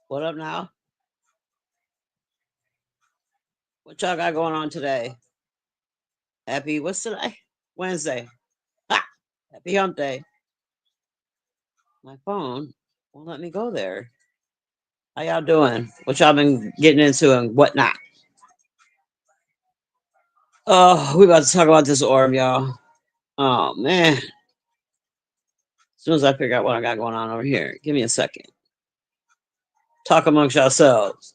What up now? What y'all got going on today? Happy, what's today? Wednesday. Ha! Happy hump day. My phone won't let me go there. How y'all doing? What y'all been getting into and whatnot? Oh, we about to talk about this orb, y'all. Oh man. As soon as I figure out what I got going on over here, give me a second. Talk amongst yourselves.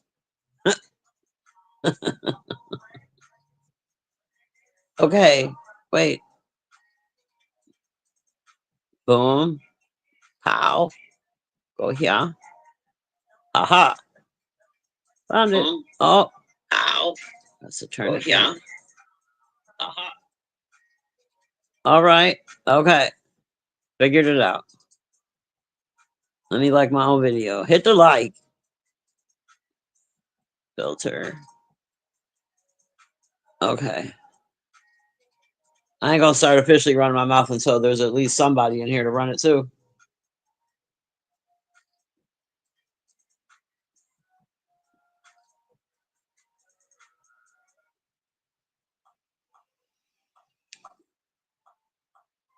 Okay. Wait. Boom. Pow. Go here. Aha. Found it. Oh. Ow. That's a turn. Go here. Aha. All right. Okay. Figured it out. Let me like my own video. Hit the like. Filter. Okay. I ain't gonna start officially running my mouth until there's at least somebody in here to run it too.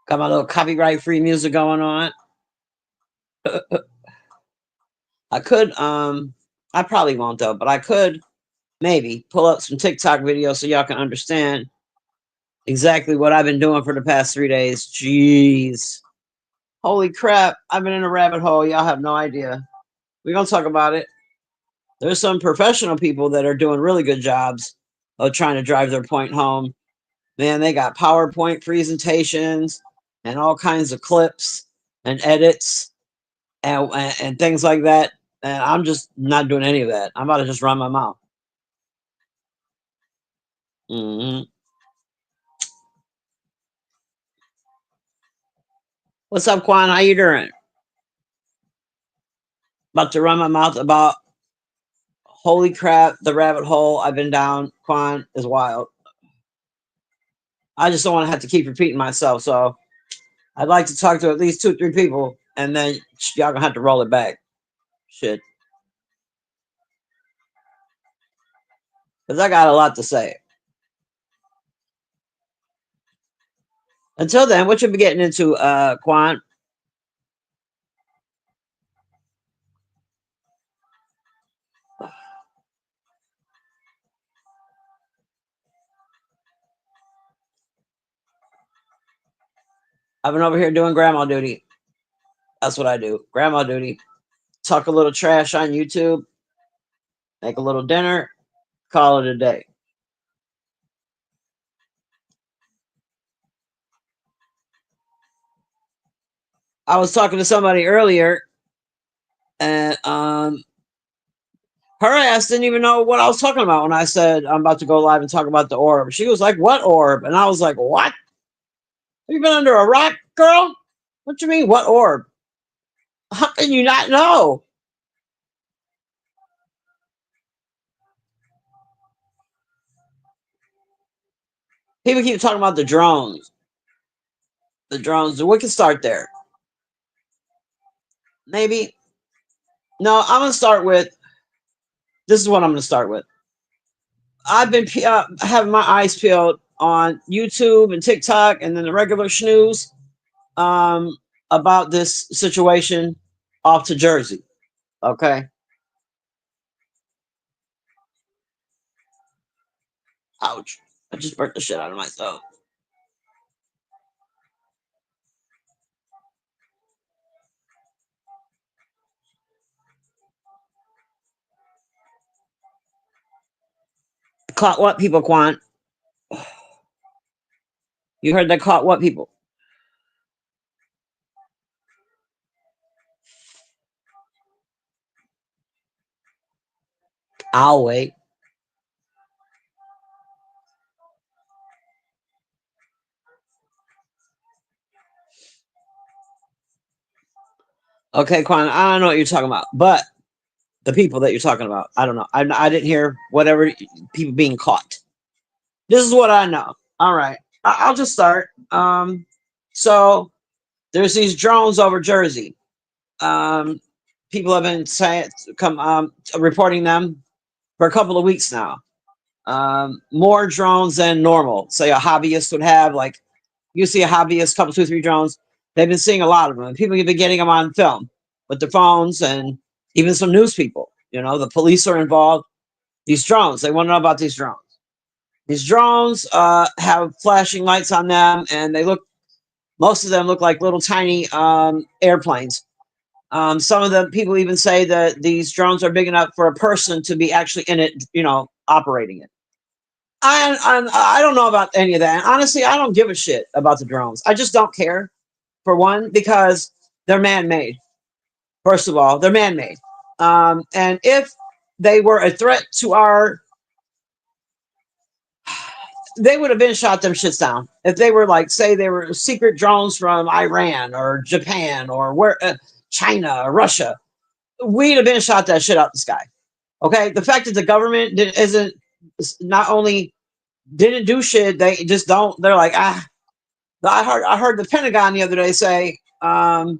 Got my little copyright free music going on. I could I probably won't though, but I could maybe pull up some TikTok videos so y'all can understand exactly what I've been doing for the past 3 days. Jeez. Holy crap. I've been in a rabbit hole. Y'all have no idea. We're gonna talk about it. There's some professional people that are doing really good jobs of trying to drive their point home. Man, they got PowerPoint presentations and all kinds of clips and edits and things like that. And I'm just not doing any of that. I'm about to just run my mouth. Hmm. What's up, Quan? How you doing? About to run my mouth about holy crap, the rabbit hole I've been down, Quan, is wild. I just don't want to have to keep repeating myself. So I'd like to talk to at least 2, 3 people, and then y'all gonna have to roll it back. Shit. Because I got a lot to say. Until then, what you be getting into, Quan? I've been over here doing grandma duty. That's what I do. Grandma duty. Talk a little trash on YouTube, make a little dinner, call it a day. I was talking to somebody earlier, and her ass didn't even know what I was talking about when I said I'm about to go live and talk about the orb. She was like, "What orb?" And I was like, "What? Have you been under a rock, girl? What you mean, what orb? How can you not know?" People keep talking about the drones. The drones. We can start there. Maybe. No, I'm gonna start with. This is what I'm gonna start with. I've been having my eyes peeled on YouTube and TikTok and then the regular snooze um, about this situation off to Jersey. Okay. Ouch. I just burnt the shit out of myself. Caught what people, Quan? You heard they caught what people? I'll wait. Okay, Quan, I don't know what you're talking about, but the people that you're talking about, I don't know. I didn't hear whatever people being caught. This is what I know. All right. I'll just start. So there's these drones over Jersey. Um, people have been saying, reporting them for a couple of weeks now. More drones than normal. Say a hobbyist would have, like you see a hobbyist, couple, two, three drones. They've been seeing a lot of them. And people have been getting them on film with their phones, and even some news people. You know, the police are involved. These drones, they want to know about these drones. These drones have flashing lights on them, and they look. Most of them look like little tiny airplanes. Some of the people even say that these drones are big enough for a person to be actually in it, you know, operating it. I don't know about any of that. Honestly, I don't give a shit about the drones. I just don't care, for one, because they're man-made. First of all, they're man-made. And if they were a threat to our, they would have been shot them shits down. If they were like, say, they were secret drones from Iran or Japan or where China or Russia, we'd have been shot that shit out the sky. Okay, the fact that the government isn't, not only didn't do shit, they just don't. They're like, ah. I heard the Pentagon the other day say, well,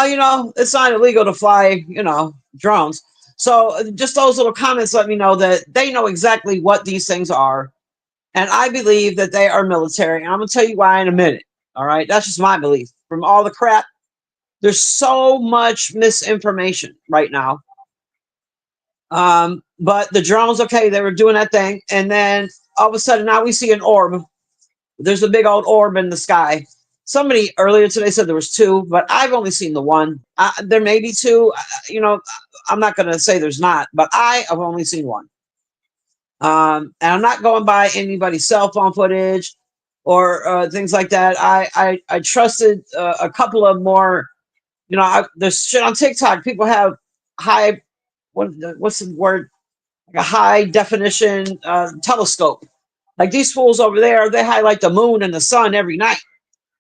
you know, it's not illegal to fly, you know, drones. So just those little comments let me know that they know exactly what these things are. And I believe that they are military. And I'm going to tell you why in a minute. All right. That's just my belief. From all the crap, there's so much misinformation right now. But the drones, okay, they were doing that thing. And then all of a sudden now we see an orb. There's a big old orb in the sky. Somebody earlier today said there was two, but I've only seen the one. There may be two. You know, I'm not going to say there's not, but I have only seen one. And I'm not going by anybody's cell phone footage or things like that. I trusted a couple of more. You know, there's shit on TikTok. People have high, what's the word? Like a high definition telescope. Like these fools over there, they highlight the moon and the sun every night.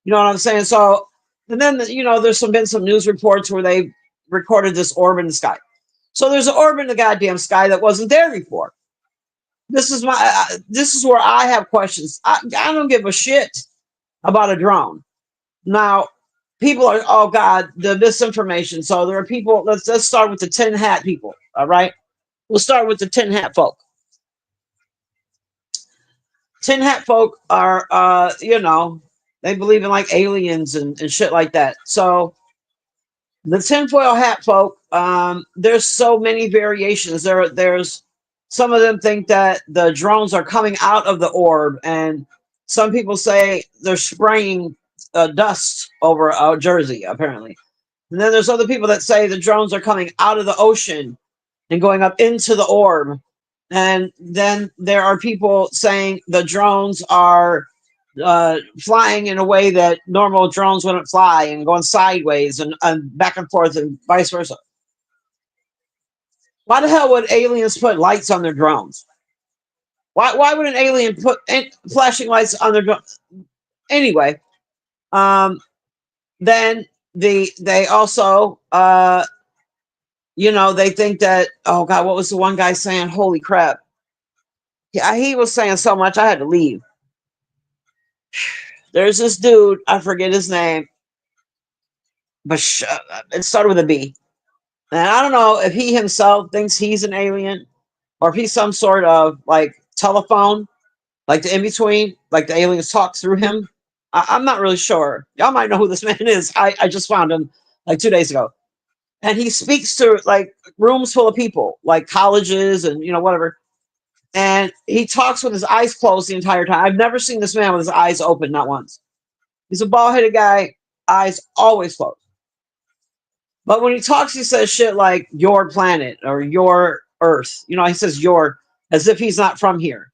You know what I'm saying? So, and then, you know, there's been some news reports where they recorded this orb in the sky. So there's an orb in the goddamn sky that wasn't there before. This is where I have questions. I don't give a shit about a drone. Now, people are, oh God, the misinformation. So there are people, let's start with the tin hat people. All right. We'll start with the tin hat folk. Tin hat folk are, you know, they believe in like aliens and shit like that. So the tinfoil hat folk, there's so many variations. There's some of them think that the drones are coming out of the orb, and some people say they're spraying dust over Jersey, apparently. And then there's other people that say the drones are coming out of the ocean and going up into the orb. And then there are people saying the drones are flying in a way that normal drones wouldn't fly and going sideways and back and forth and vice versa. Why the hell would aliens put lights on their drones? Why would an alien put flashing lights on their drone? Anyway, then they also you know, they think that, oh God, what was the one guy saying? Holy crap. Yeah, he was saying so much I had to leave. There's this dude, I forget his name, but it started with a B. And I don't know if he himself thinks he's an alien or if he's some sort of like telephone, like the in between, like the aliens talk through him. I'm not really sure. Y'all might know who this man is. I just found him like 2 days ago. And he speaks to like rooms full of people, like colleges and, you know, whatever. And he talks with his eyes closed the entire time. I've never seen this man with his eyes open, not once. He's a bald headed guy, eyes always closed. But when he talks, he says shit like your planet or your Earth. You know, he says your as if he's not from here.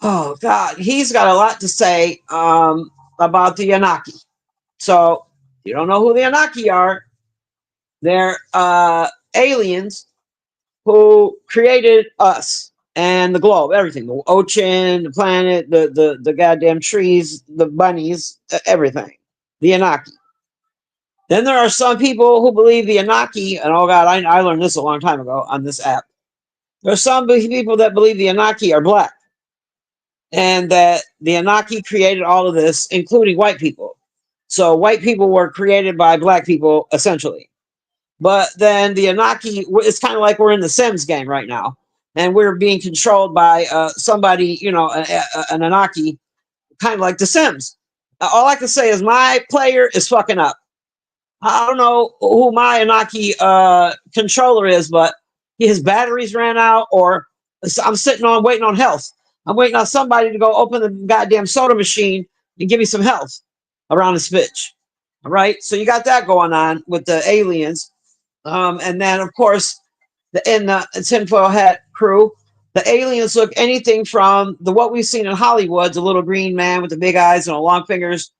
Oh, God. He's got a lot to say about the Anunnaki. So, you don't know who the Anunnaki are. They're aliens who created us and the globe, everything, the ocean, the planet, the goddamn trees, the bunnies, everything. The Anunnaki. Then there are some people who believe the Anunnaki, and oh God, I learned this a long time ago on this app. There are some people that believe the Anunnaki are black, and that the Anunnaki created all of this, including white people. So white people were created by black people, essentially. But then the Anunnaki, it's kind of like we're in the Sims game right now, and we're being controlled by somebody, an Anunnaki, kind of like the Sims. All I can say is my player is fucking up. I don't know who my Anunnaki controller is, but his batteries ran out, or I'm sitting on waiting on health. I'm waiting on somebody to go open the goddamn soda machine and give me some health around this bitch. All right, so you got that going on with the aliens, and then of course in the tinfoil hat crew, the aliens look anything from what we've seen in Hollywood, the little green man with the big eyes and the long fingers,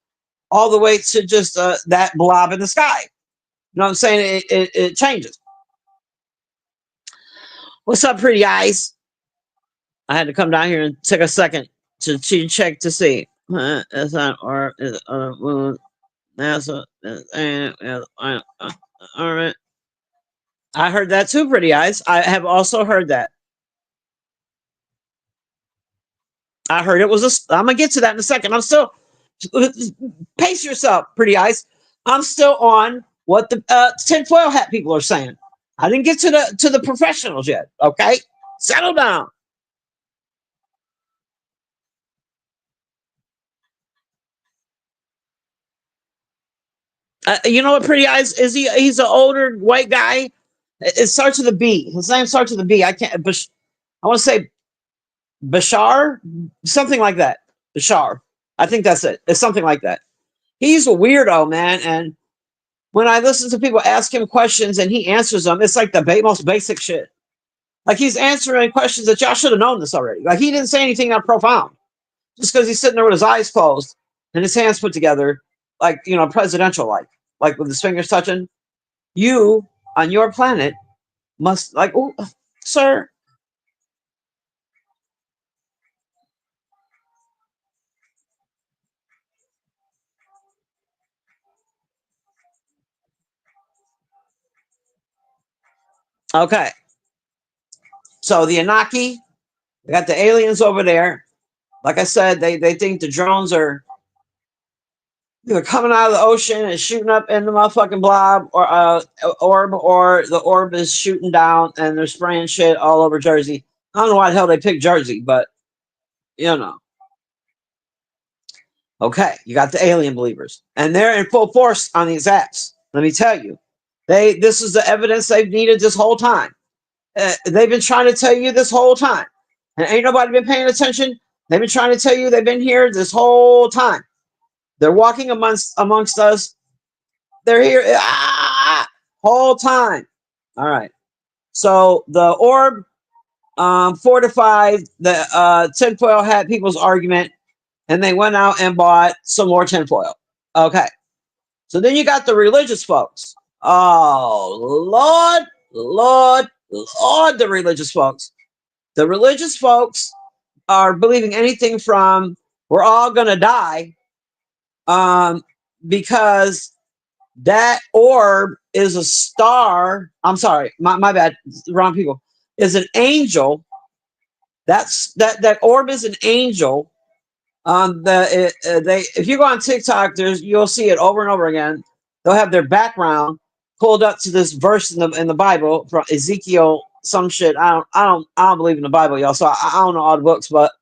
all the way to just that blob in the sky. You know what I'm saying? It changes. What's up, pretty eyes? I had to come down here and take a second to check to see. It's not or is NASA. All right. I heard that too, pretty eyes. I have also heard that. I heard it was I'm gonna get to that in a second. I'm still pace yourself, pretty eyes. I'm still on what the tinfoil hat people are saying. I didn't get to the professionals yet. Okay, settle down. You know what, pretty eyes is he? He's an older white guy. It starts with a B. His name starts with a B. I can't. I want to say Bashar, something like that. Bashar. I think that's it. It's something like that. He's a weirdo, man. And when I listen to people ask him questions and he answers them, it's like the most basic shit. Like he's answering questions that y'all should have known this already. Like he didn't say anything that profound, just because he's sitting there with his eyes closed and his hands put together, like presidential like with his fingers touching. You on your planet must oh, sir. Okay, so the Anunnaki, they got the aliens over there. Like I said, they think the drones are either coming out of the ocean and shooting up in the motherfucking blob or orb, or the orb is shooting down and they're spraying shit all over Jersey. I don't know why the hell they picked Jersey, but you know. Okay, you got the alien believers, and they're in full force on these apps. Let me tell you, this is the evidence they've needed this whole time. They've been trying to tell you this whole time, and ain't nobody been paying attention. They've been trying to tell you they've been here this whole time. They're walking amongst us. They're here whole time. All right. So the orb fortified the tinfoil hat people's argument, and they went out and bought some more tinfoil. Okay. So then you got the religious folks. Oh, Lord, the religious folks. The religious folks are believing anything from we're all going to die because that orb is a star. I'm sorry, my bad, wrong people. Is an angel. That orb is an angel. If you go on TikTok, you'll see it over and over again. They'll have their background pulled up to this verse in the Bible from Ezekiel, some shit. I don't believe in the Bible, y'all. So I don't know all the books, but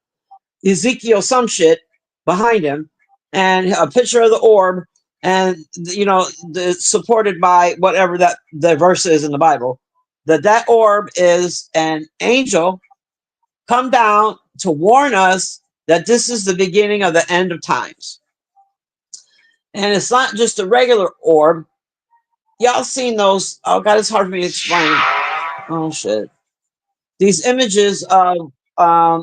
Ezekiel, some shit behind him, and a picture of the orb, and supported by whatever that the verse is in the Bible. That orb is an angel come down to warn us that this is the beginning of the end of times. And it's not just a regular orb. Y'all seen those? Oh God, it's hard for me to explain. Oh shit. These images of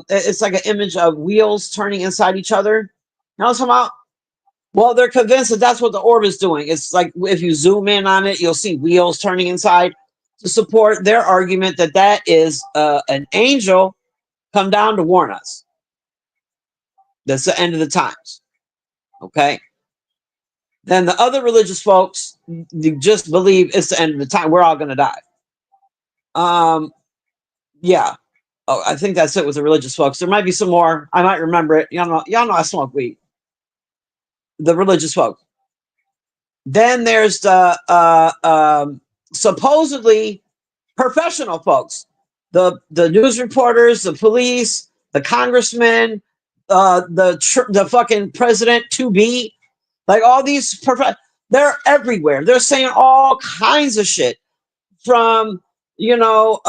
it's like an image of wheels turning inside each other. You know what I'm talking about? Well, they're convinced that that's what the orb is doing. It's like if you zoom in on it, you'll see wheels turning inside to support their argument that is an angel come down to warn us. That's the end of the times. Okay. Then the other religious folks just believe it's the end of the time. We're all going to die. Yeah. Oh, I think that's it with the religious folks. There might be some more. I might remember it. Y'all know I smoke weed. The religious folk. Then there's the supposedly professional folks, the news reporters, the police, the congressmen, the fucking president to be, like all these they're everywhere. They're saying all kinds of shit from, you know,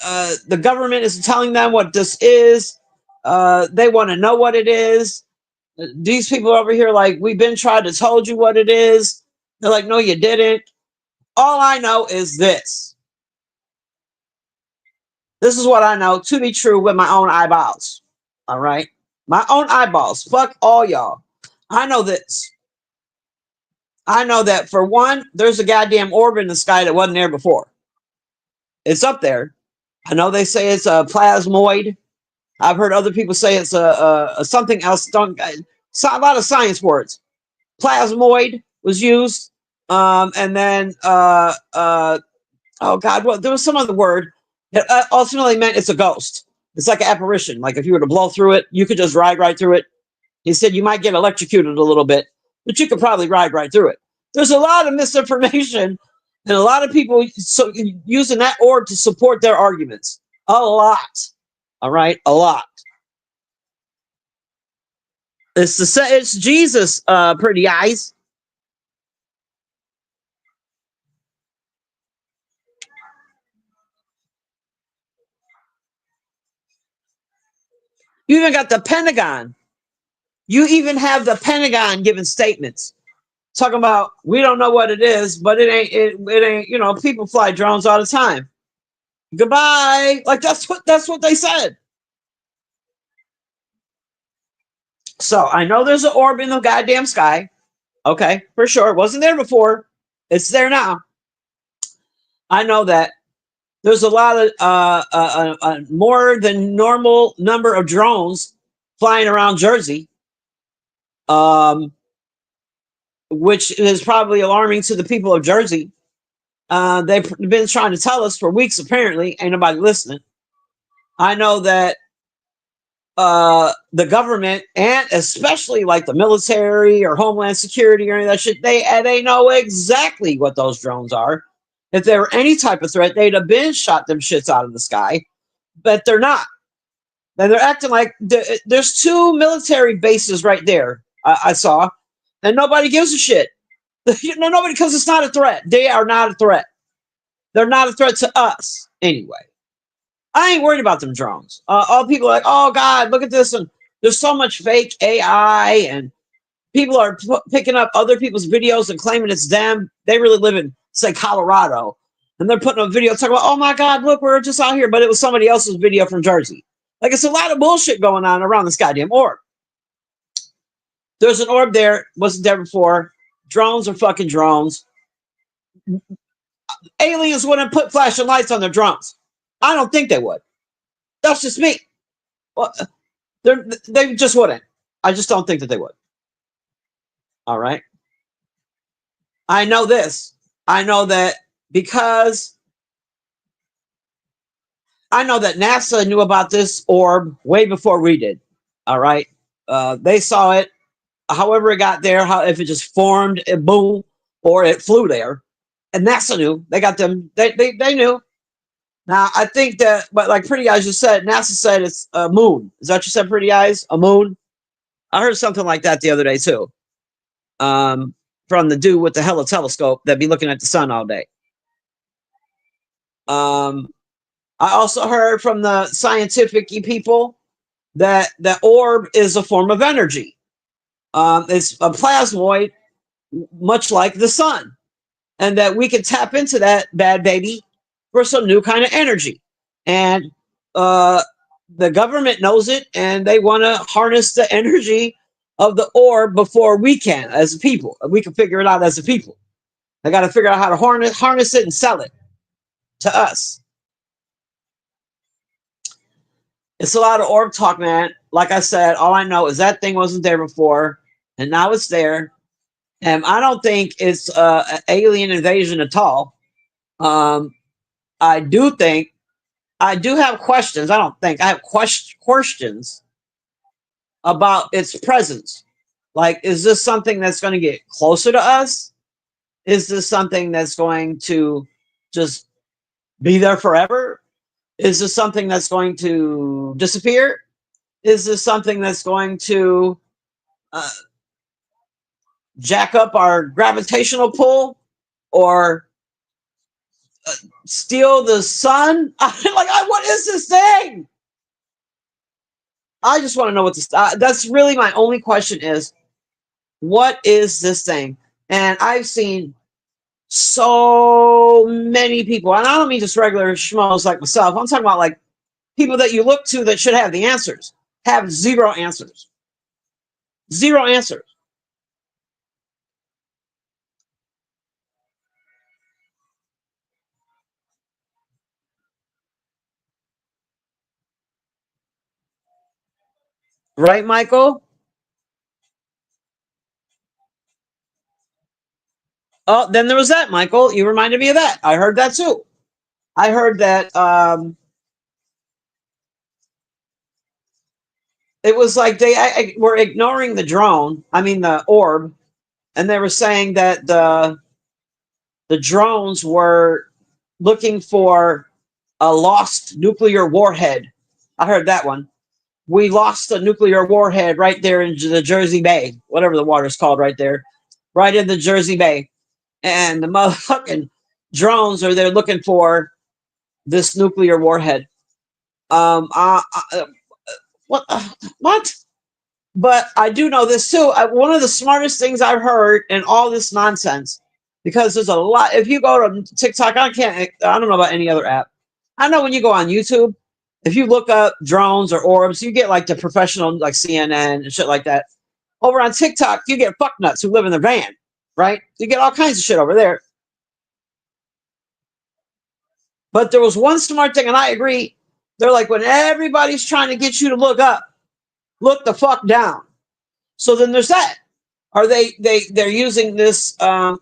the government is telling them what this is. They want to know what it is. These people over here, like, we've been trying to told you what it is. They're like, no, you didn't. All I know is this. This is what I know to be true with my own eyeballs. All right? My own eyeballs. Fuck all y'all. I know this. I know that, for one, there's a goddamn orb in the sky that wasn't there before. It's up there. I know they say it's a plasmoid. I've heard other people say it's a something else. Don't, a lot of science words. Plasmoid was used. And then, oh God, well, there was some other word that ultimately meant it's a ghost. It's like an apparition. Like if you were to blow through it, you could just ride right through it. He said you might get electrocuted a little bit, but you could probably ride right through it. There's a lot of misinformation and a lot of people using that orb to support their arguments. A lot. All right? A lot. It's Jesus, pretty eyes. You even got the Pentagon. You even have the Pentagon giving statements talking about, we don't know what it is, but it ain't, you know, people fly drones all the time. Goodbye. Like that's what they said. So I know there's an orb in the goddamn sky. Okay, for sure. It wasn't there before. It's there now. I know that there's a lot of more than normal number of drones flying around Jersey, which is probably alarming to the people of Jersey. They've been trying to tell us for weeks. Apparently, ain't nobody listening. I know that the government, and especially like the military or Homeland Security or any of that shit, they know exactly what those drones are. If they were any type of threat, they'd have been shot them shits out of the sky, but they're not. And they're acting like there's two military bases right there. I saw, and nobody gives a shit. Nobody, because it's not a threat. They are not a threat. They're not a threat to us anyway. I ain't worried about them drones. All people are like, oh God, look at this. And there's so much fake AI, and people are picking up other people's videos and claiming it's them. They really live in, say, Colorado. And they're putting a video talking about, oh my God, look, we're just out here. But it was somebody else's video from Jersey. Like, it's a lot of bullshit going on around this goddamn orb. There's an orb there. Wasn't there before. Drones are fucking drones. Aliens wouldn't put flashing lights on their drones. I don't think they would. That's just me. Well, they just wouldn't. I just don't think that they would. All right. I know this. I know that because I know that NASA knew about this orb way before we did. All right. They saw it. However it got there, how if it just formed, it boom, or it flew there. And NASA knew. They got them. They knew. Now I think that, but like Pretty Eyes just said, NASA said it's a moon. Is that what you said, Pretty Eyes? A moon? I heard something like that the other day too. From the dude with the hella telescope that be looking at the sun all day. I also heard from the scientific people that the orb is a form of energy. It's a plasmoid, much like the sun, and that we can tap into that bad baby for some new kind of energy. And the government knows it, and they want to harness the energy of the orb before we can, as a people. We can figure it out as a people. They got to figure out how to harness it and sell it to us. It's a lot of orb talk, man. Like I said, all I know is that thing wasn't there before, and now it's there. And I don't think it's an alien invasion at all. I do think, I do have questions. I don't think I have questions about its presence. Like, is this something that's going to get closer to us? Is this something that's going to just be there forever? Is this something that's going to disappear? Is this something that's going to uh, jack up our gravitational pull or steal the sun? What is this thing? I just want to know what this. That's really my only question is, what is this thing? And I've seen so many people, and I don't mean just regular schmoes like myself. I'm talking about like people that you look to that should have the answers, have zero answers. Zero answers. Right, Michael? Oh, then there was that, Michael. You reminded me of that. I heard that too. I heard that it was like they were ignoring the drone, I mean the orb, and they were saying that the drones were looking for a lost nuclear warhead. I heard that one. We lost a nuclear warhead right there in the Jersey Bay, whatever the water's called right there, right in the Jersey Bay. And the motherfucking drones are there looking for this nuclear warhead. Um, uh, uh, what? What? But I do know this too. One of the smartest things I've heard in all this nonsense, because there's a lot. If you go to TikTok, I don't know about any other app. I know when you go on YouTube, if you look up drones or orbs, you get like the professional, like CNN and shit like that. Over on TikTok, you get fucknuts who live in their van, right? You get all kinds of shit over there. But there was one smart thing, and I agree. They're like, when everybody's trying to get you to look up, look the fuck down. So then there's that. Are they're using this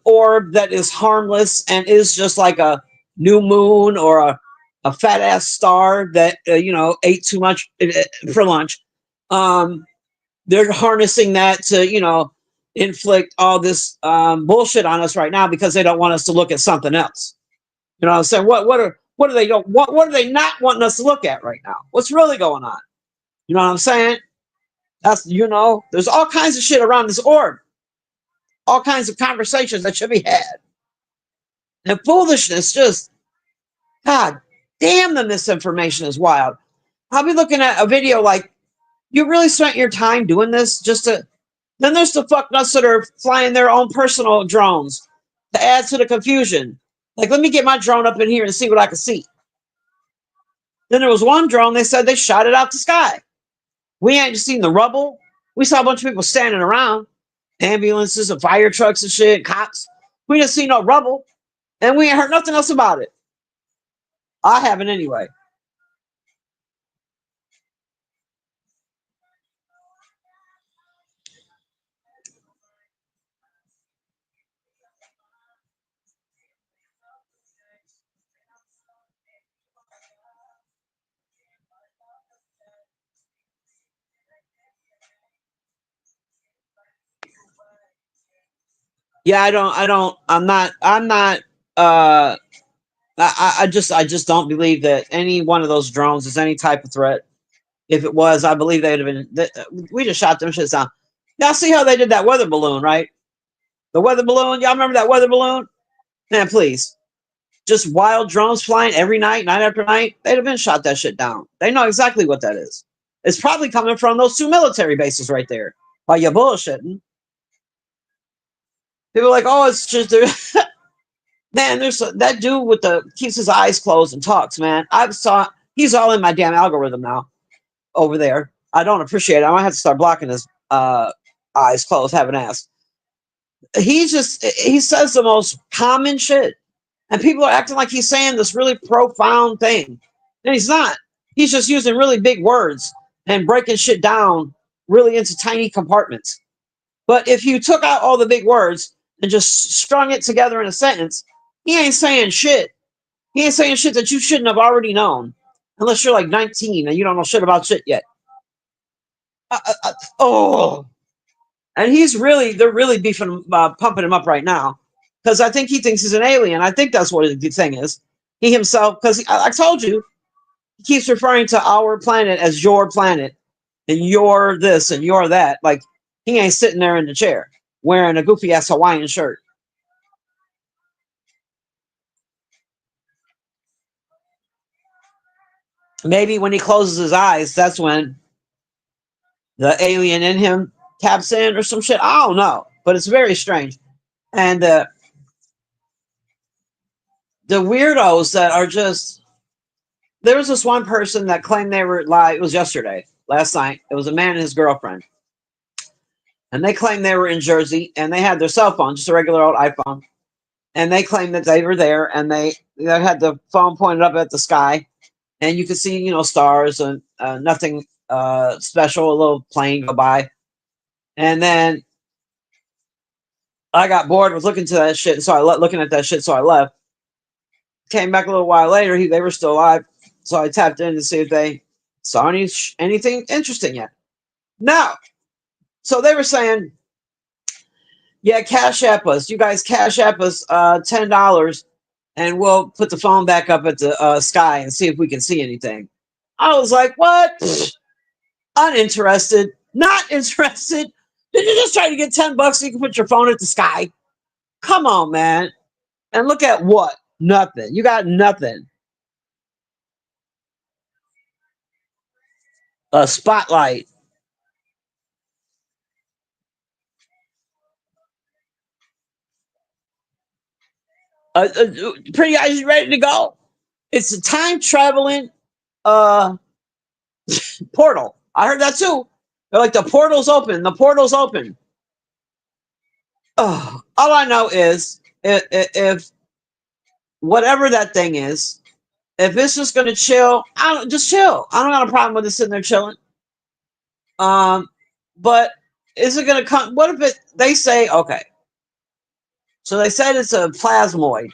orb that is harmless and is just like a new moon or a fat ass star that ate too much for lunch? They're harnessing that to inflict all this bullshit on us right now because they don't want us to look at something else. You know what I'm saying? What do they don't what are they not wanting us to look at right now? What's really going on? You know what I'm saying? There's all kinds of shit around this orb, all kinds of conversations that should be had. And foolishness, just God damn, the misinformation is wild. I'll be looking at a video like, you really spent your time doing this just to. Then there's the fucknuts that are flying their own personal drones to add to the confusion. Like, let me get my drone up in here and see what I can see. Then there was one drone, they said they shot it out the sky. We ain't just seen the rubble. We saw a bunch of people standing around, ambulances and fire trucks and shit, cops. We didn't see no rubble, and we ain't heard nothing else about it. I haven't anyway. Yeah, I'm not uh I just don't believe that any one of those drones is any type of threat. If it was, I believe they'd have been. We just shot them shits down. Y'all see how they did that weather balloon, right? The weather balloon. Y'all remember that weather balloon? Man, please. Just wild drones flying every night, night after night. They'd have been shot that shit down. They know exactly what that is. It's probably coming from those two military bases right there. While you're bullshitting. People are like, oh, it's just man. There's that dude with the keeps his eyes closed and talks. Man, I saw he's all in my damn algorithm now over there. I don't appreciate it. I might have to start blocking his eyes closed. Haven't asked. He says the most common shit, and people are acting like he's saying this really profound thing, and he's not. He's just using really big words and breaking shit down really into tiny compartments. But if you took out all the big words and just strung it together in a sentence, he ain't saying shit. He ain't saying shit that you shouldn't have already known, unless you're like 19 and you don't know shit about shit yet. Oh, and they're really beefing, pumping him up right now because I think he thinks he's an alien. I think that's what the thing is. He himself, because I told you, he keeps referring to our planet as your planet, and you're this and you're that. Like he ain't sitting there in the chair wearing a goofy ass Hawaiian shirt. Maybe when he closes his eyes, that's when the alien in him taps in or some shit. I don't know, but it's very strange. And the weirdos that are just, there was this one person that claimed they were live. It was yesterday, last night. It was a man and his girlfriend, and they claimed they were in Jersey, and they had their cell phone, just a regular old iPhone, and they claimed that they were there, and they had the phone pointed up at the sky, and you could see, stars and nothing special. A little plane go by, and then I got bored with looking to that shit, so looking at that shit, so I left. Came back a little while later. They were still alive, so I tapped in to see if they saw anything interesting yet. No. So they were saying, yeah, Cash App us. You guys Cash App us $10, and we'll put the phone back up at the sky and see if we can see anything. I was like, what? Pfft, uninterested. Not interested. Did you just try to get $10 so you can put your phone at the sky? Come on, man. And look at what? Nothing. You got nothing. A spotlight. Pretty eyes, you ready to go? It's a time traveling uh portal. I heard that too. They're like, the portal's open. The portal's open. Oh, all I know is if whatever that thing is, if it's just gonna chill, I don't just chill. I don't got a problem with it sitting there chilling. Um, but is it gonna come? What if it? They say okay. So they said it's a plasmoid.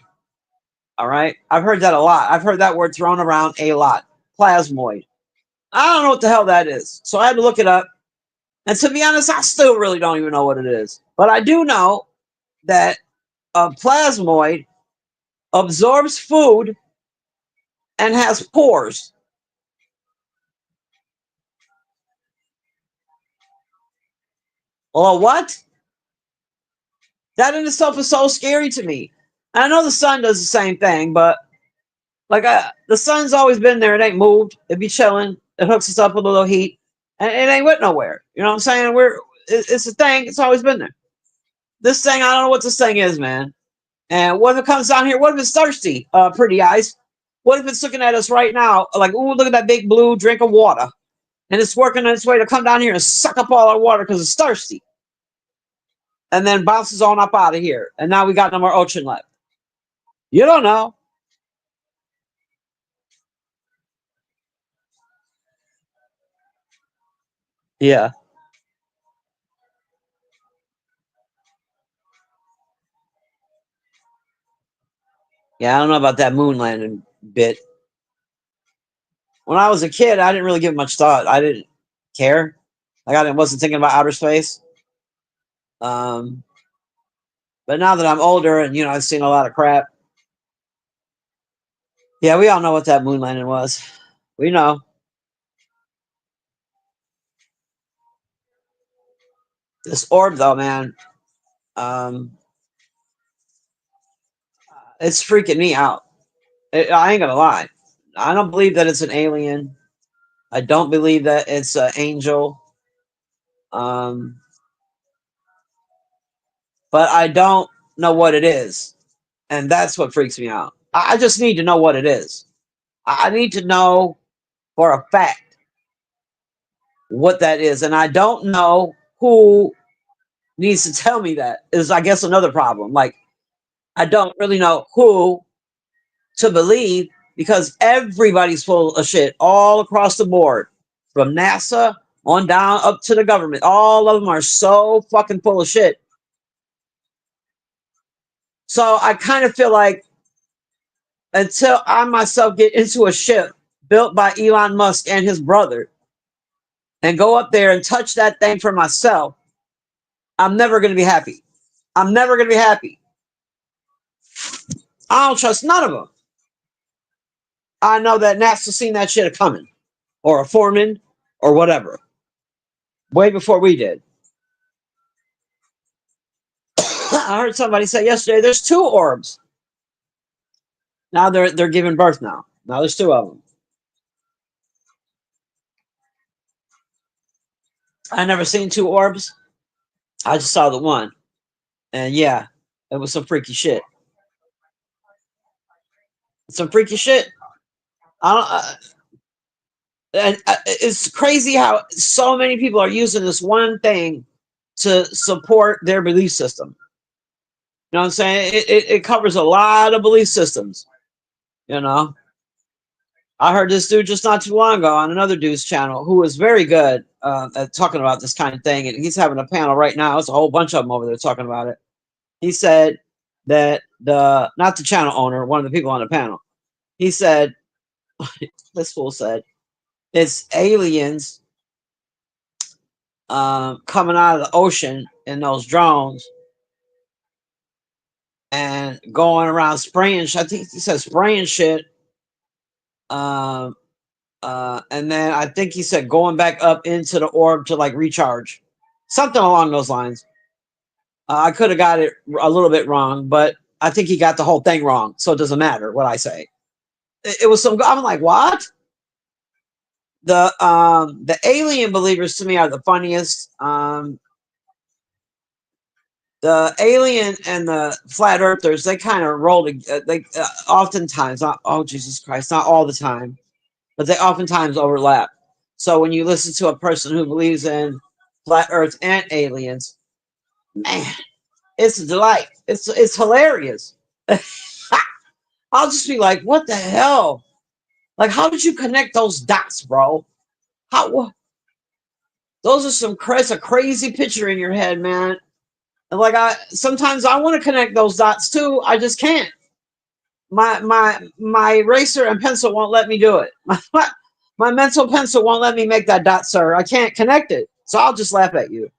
All right, I've heard that a lot. I've heard that word thrown around a lot. Plasmoid. I don't know what the hell that is. So I had to look it up. And to be honest, I still really don't even know what it is. But I do know that a plasmoid absorbs food and has pores. Or what? That in itself is so scary to me. I know the sun does the same thing, but like the sun's always been there. It ain't moved. It be chilling. It hooks us up with a little heat, and it ain't went nowhere. You know what I'm saying? It's a thing. It's always been there. This thing, I don't know what this thing is, man. And what if it comes down here? What if it's thirsty? Pretty eyes. What if it's looking at us right now? Like, ooh, look at that big blue drink of water, and it's working on its way to come down here and suck up all our water because it's thirsty, and then bounces on up out of here. And now we got no more ocean left. You don't know. Yeah. Yeah, I don't know about that moon landing bit. When I was a kid, I didn't really give much thought. I didn't care. Like I wasn't thinking about outer space. Um, but now that I'm older and I've seen a lot of crap. Yeah, we all know what that moon landing was. We know. This orb, though, man, um, it's freaking me out. I ain't gonna lie. I don't believe that it's an alien. I don't believe that it's an angel. Um, but I don't know what it is, and that's what freaks me out. I just need to know what it is. I need to know for a fact what that is, and I don't know who needs to tell me that. Is, I guess, another problem. Like I don't really know who to believe because everybody's full of shit all across the board, from NASA on down up to the government. All of them are so fucking full of shit. So I kind of feel like until I myself get into a ship built by Elon Musk and his brother and go up there and touch that thing for myself, I'm never going to be happy. I'm never going to be happy. I don't trust none of them. I know that NASA seen that shit coming, or a foreman, or whatever, way before we did. I heard somebody say yesterday there's 2 orbs. Now they're giving birth now. Now there's 2 of them. I never seen 2 orbs. I just saw the one, and yeah, it was some freaky shit. Some freaky shit. I don't. And it's crazy how so many people are using this one thing to support their belief system. You know what I'm saying? It covers a lot of belief systems. You know, I heard this dude just not too long ago on another dude's channel who was very good at talking about this kind of thing, and he's having a panel right now. It's a whole bunch of them over there talking about it. He said that not the channel owner, one of the people on the panel, he said, this fool said, it's aliens coming out of the ocean in those drones and going around spraying. I think he said spraying shit. And then I think he said going back up into the orb to like recharge, something along those lines. I could have got it a little bit wrong, but I think he got the whole thing wrong. So it doesn't matter what I say. It was some. I'm like, what? The alien believers to me are the funniest. The alien and the flat earthers, they kind of roll. They oftentimes, not, oh Jesus Christ, not all the time, but they oftentimes overlap. So when you listen to a person who believes in flat Earth and aliens, man, it's a delight. It's hilarious. I'll just be like, what the hell? Like, how did you connect those dots, bro? How? Those are some a crazy picture in your head, man. And like sometimes I want to connect those dots too. I just can't. My eraser and pencil won't let me do it. My mental pencil won't let me make that dot, sir. I can't connect it. So I'll just laugh at you.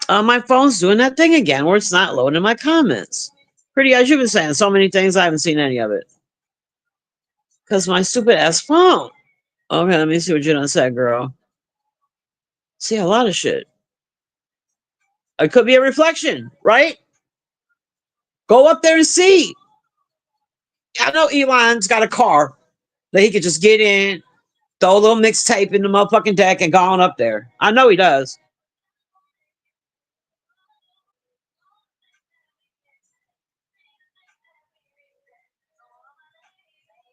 My phone's doing that thing again where it's not loading my comments. Pretty as you've been saying so many things, I haven't seen any of it. Because my stupid ass phone. Okay, let me see what you done said, girl. See a lot of shit. It could be a reflection, right? Go up there and see. I know Elon's got a car that he could just get in, throw a little mixtape in the motherfucking deck and go on up there. I know he does.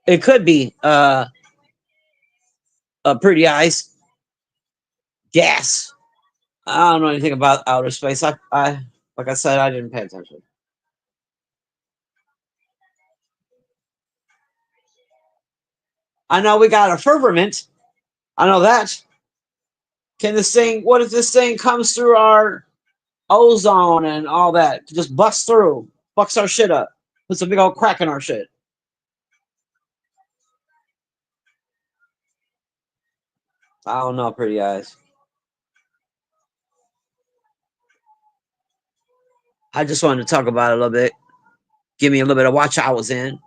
It could be a pretty ice gas. I don't know anything about outer space. I like I said, I didn't pay attention. I know we got a firmament. I know that. Can this thing? What if this thing comes through our ozone and all that? Just busts through, fucks our shit up, puts a big old crack in our shit. I don't know, pretty eyes. I just wanted to talk about it a little bit. Give me a little bit of watch I was in.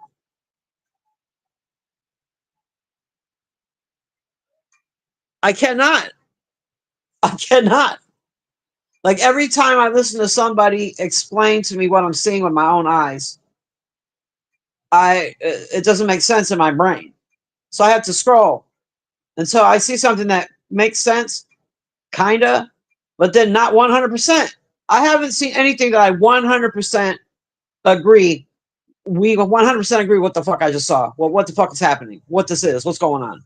I cannot. I cannot. Like every time I listen to somebody explain to me what I'm seeing with my own eyes, it doesn't make sense in my brain. So I have to scroll until I see something that makes sense, kinda, but then not 100%. I haven't seen anything that I 100% agree. We 100% agree what the fuck I just saw. Well, what the fuck is happening? What this is? What's going on?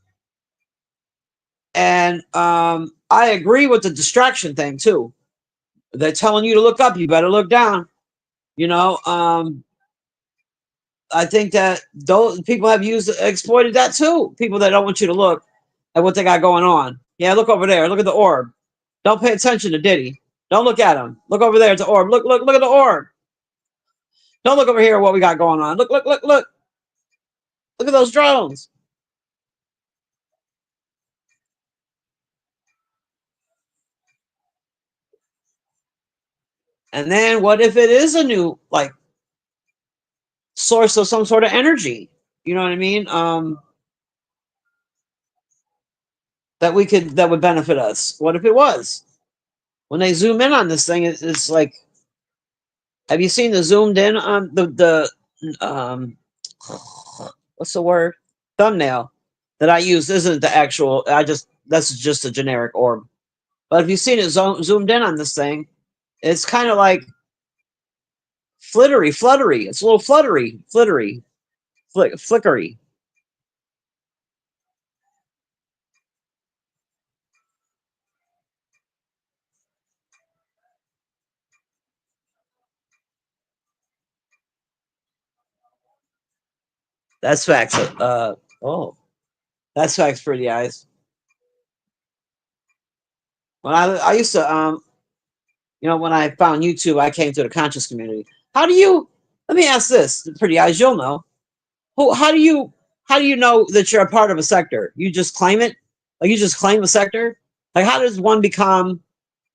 And I agree with the distraction thing too. They're telling you to look up. You better look down. You know, I think that those people have exploited that too. People that don't want you to look at what they got going on. Yeah, look over there. Look at the orb. Don't pay attention to Diddy. Don't look at him. Look over there at the orb. Look at the orb. Don't look over here at what we got going on. Look. Look at those drones. And then what if it is a new like source of some sort of energy? You know what I mean? That would benefit us. What if it was? When they zoom in on this thing, it's like, have you seen the zoomed in on the what's the word, thumbnail that I use? Isn't the actual? That's just a generic orb. But if you've seen it zoomed in on this thing, it's kind of like fluttery. It's a little flittery, flickery. That's facts. Oh, that's facts. Pretty eyes. When I used to when I found YouTube, I came to the conscious community. How do you? Let me ask this, Pretty eyes. You'll know. How do you know that you're a part of a sector? You just claim it? Like you just claim a sector? Like how does one become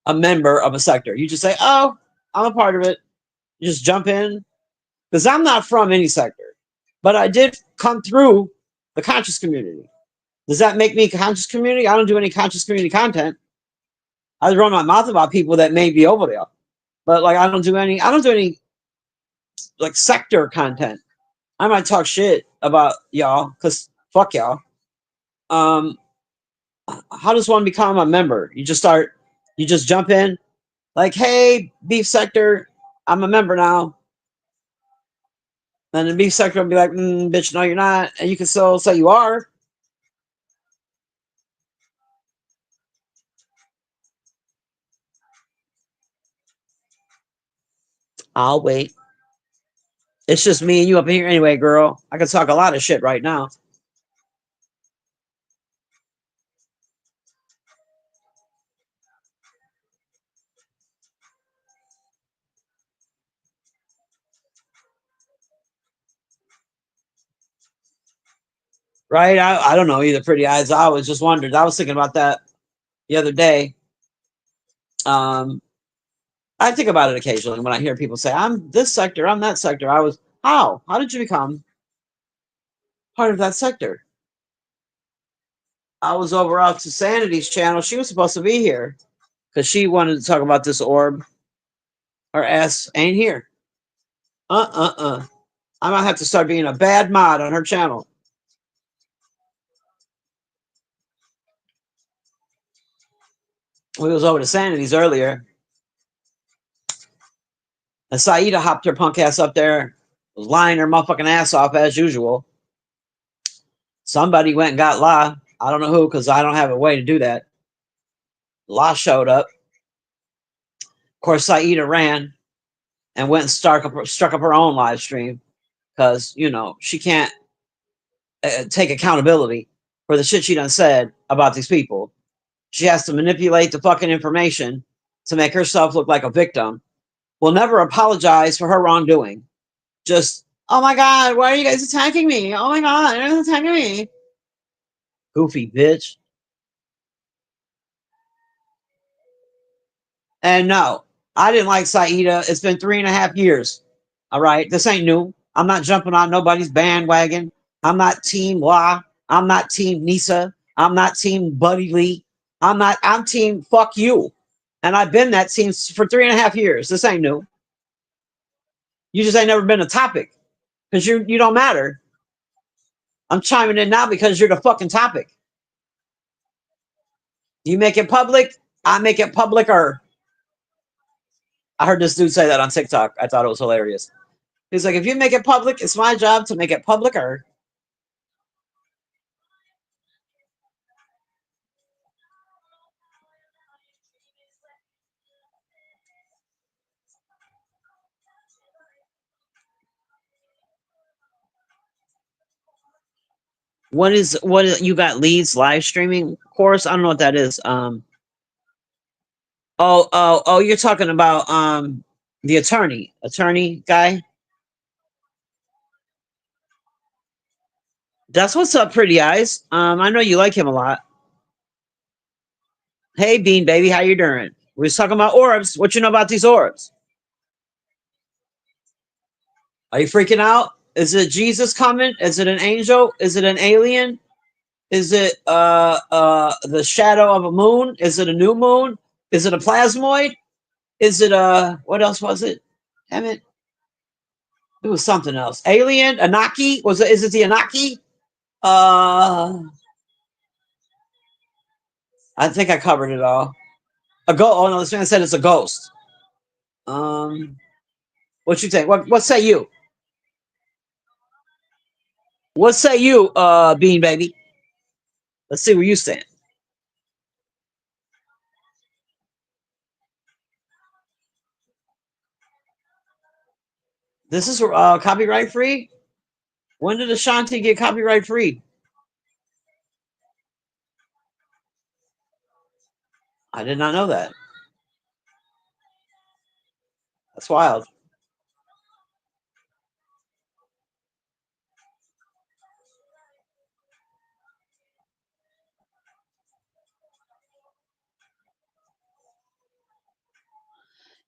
a member of a sector? You just say, "Oh, I'm a part of it." You just jump in. Because I'm not from any sector, but I did come through the conscious community. Does that make me a conscious community? I don't do any conscious community content. I just run my mouth about people that may be over there, but like I don't do any like sector content. I might talk shit about y'all because fuck y'all. Um, how does one become a member? You just jump in, like, hey, beef sector, I'm a member now. And the beef sector will be like, bitch, no, you're not. And you can still say you are. I'll wait. It's just me and you up in here anyway, girl. I can talk a lot of shit right now. Right? I don't know either, Pretty eyes. I was just wondered. I was thinking about that the other day. Um, I think about it occasionally when I hear people say, I'm this sector, I'm that sector. How? How did you become part of that sector? I was over off to Sanity's channel. She was supposed to be here because she wanted to talk about this orb. Her ass ain't here. I might have to start being a bad mod on her channel. We was over to Sanity's earlier. And Saida hopped her punk ass up there, was lying her motherfucking ass off as usual. Somebody went and got La. I don't know who, because I don't have a way to do that. La showed up. Of course, Saida ran and went and struck up her own live stream because, she can't take accountability for the shit she done said about these people. She has to manipulate the fucking information to make herself look like a victim. Will never apologize for her wrongdoing. Just, oh my God, why are you guys attacking me? Oh my God, you're attacking me. Goofy bitch. And no, I didn't like Saida. It's been 3.5 years. All right. This ain't new. I'm not jumping on nobody's bandwagon. I'm not team La. I'm not team Nisa. I'm not team Buddy Lee. I'm team fuck you. And I've been that team for 3.5 years. This ain't new. You just ain't never been a topic because you don't matter. I'm chiming in now because you're the fucking topic. You make it public, I make it publicer. I heard this dude say that on TikTok. I thought it was hilarious. He's like, if you make it public, it's my job to make it publicer. What you got Lee's live streaming course? I don't know what that is. Oh, you're talking about the attorney guy. That's what's up, Pretty eyes. I know you like him a lot. Hey, Bean baby, how you doing? We was talking about orbs. What you know about these orbs? Are you freaking out? Is it Jesus coming? Is it an angel? Is it an alien? Is it the shadow of a moon? Is it a new moon? Is it a plasmoid? Is it what else was it? Damn it. It was something else. Alien? Anaki? Is it the Anaki? Uh I think I covered it all. Oh no, this man said it's a ghost. Um what you think? What say you? What say you, Bean Baby? Let's see where you stand. This is copyright free? When did Ashanti get copyright free? I did not know that. That's wild.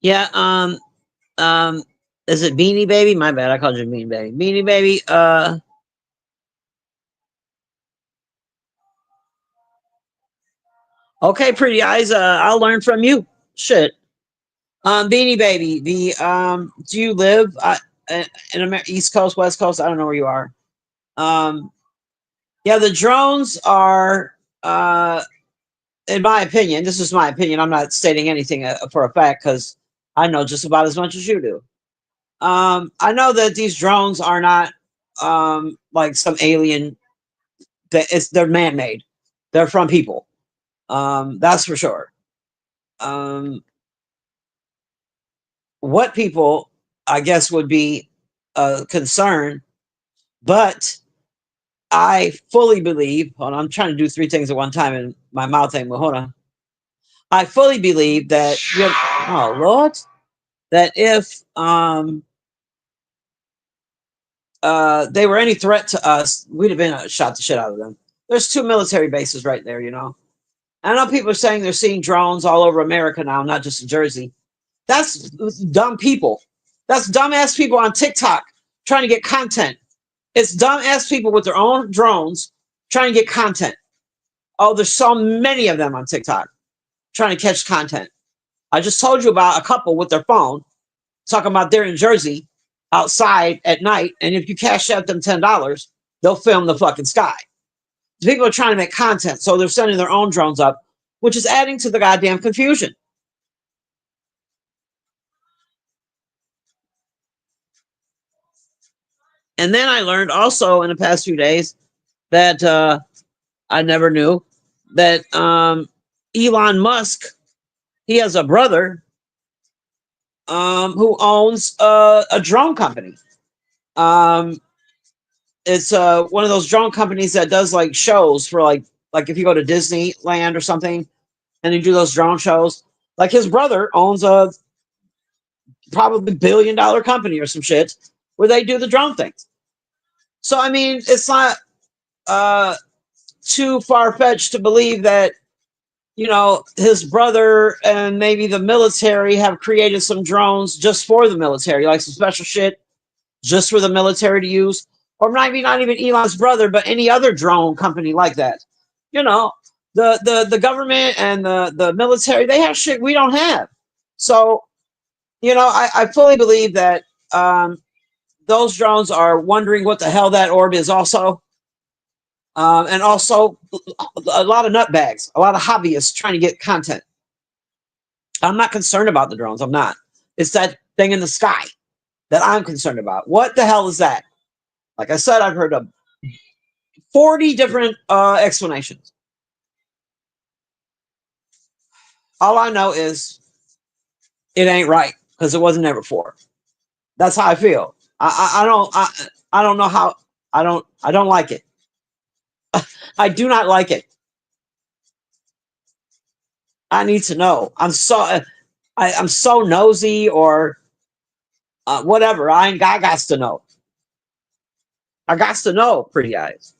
Yeah, um, is it Beanie Baby? My bad, I called you Beanie Baby. Beanie Baby, okay, pretty eyes, I'll learn from you. Shit. Beanie Baby, do you live in East Coast, West Coast? I don't know where you are. Um, yeah, the drones are, in my opinion, this is my opinion. I'm not stating anything for a fact because I know just about as much as you do. I know that these drones are not like some alien. They're man-made. They're from people. That's for sure. Um, what people, I guess, would be a concern, but I fully believe. Hold on, I'm trying to do three things at one time, and my mouth ain't. Hold on. I fully believe that. Oh Lord, that if they were any threat to us, we'd have been shot the shit out of them. There's two military bases right there, you know. I know people are saying they're seeing drones all over America now, not just in Jersey. That's dumb people. That's dumbass people on TikTok trying to get content. It's dumbass people with their own drones trying to get content. Oh, there's so many of them on TikTok trying to catch content. I just told you about a couple with their phone talking about they're in Jersey outside at night, and if you cash out them $10, they'll film the fucking sky. People are trying to make content, so they're sending their own drones up, which is adding to the goddamn confusion. And then I learned also in the past few days that I never knew that Elon Musk, he has a brother who owns a drone company. Um, it's one of those drone companies that does like shows for like if you go to Disneyland or something and you do those drone shows. Like his brother owns a probably $1 billion company or some shit where they do the drone things. So I mean, it's not uh, too far fetched to believe that his brother and maybe the military have created some drones just for the military, like some special shit just for the military to use, or maybe not even Elon's brother, but any other drone company like that. You know, the government and the military, they have shit we don't have. So I fully believe that those drones are wondering what the hell that orb is also. And also a lot of nutbags, a lot of hobbyists trying to get content. I'm not concerned about the drones. I'm not. It's that thing in the sky that I'm concerned about. What the hell is that? Like I said, I've heard of 40 different explanations. All I know is it ain't right because it wasn't there before. That's how I feel. I don't know how. I don't like it. I do not like it. I need to know. I'm so nosy or whatever. I got to know. I got to know, pretty eyes.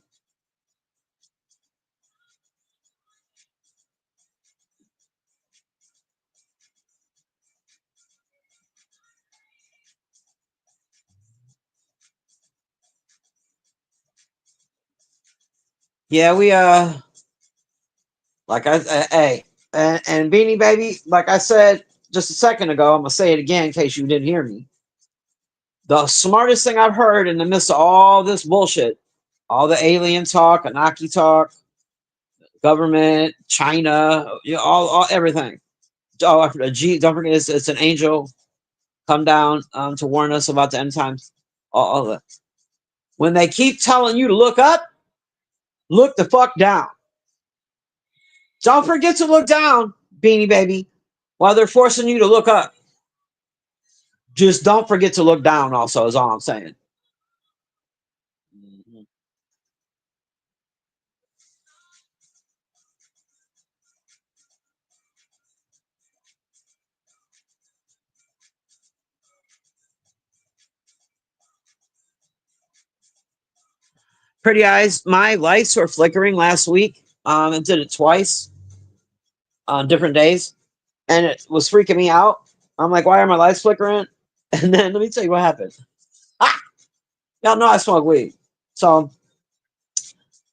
Yeah, we like hey, and Beanie Baby, like I said just a second ago, I'm gonna say it again in case you didn't hear me. The smartest thing I've heard in the midst of all this bullshit, all the alien talk, Anaki talk, government, China, you know, all everything. Oh, I forgot, don't forget, it's an angel come down to warn us about the end times. All of it. When they keep telling you to look up, look the fuck down. Don't forget to look down, Beanie Baby, while they're forcing you to look up. Just don't forget to look down. Also, is all I'm saying. Mhm. Pretty eyes. My lights were flickering last week. It did it twice on different days, and it was freaking me out. I'm like, why are my lights flickering? And then let me tell you what happened. Ah, y'all know I smoke weed, so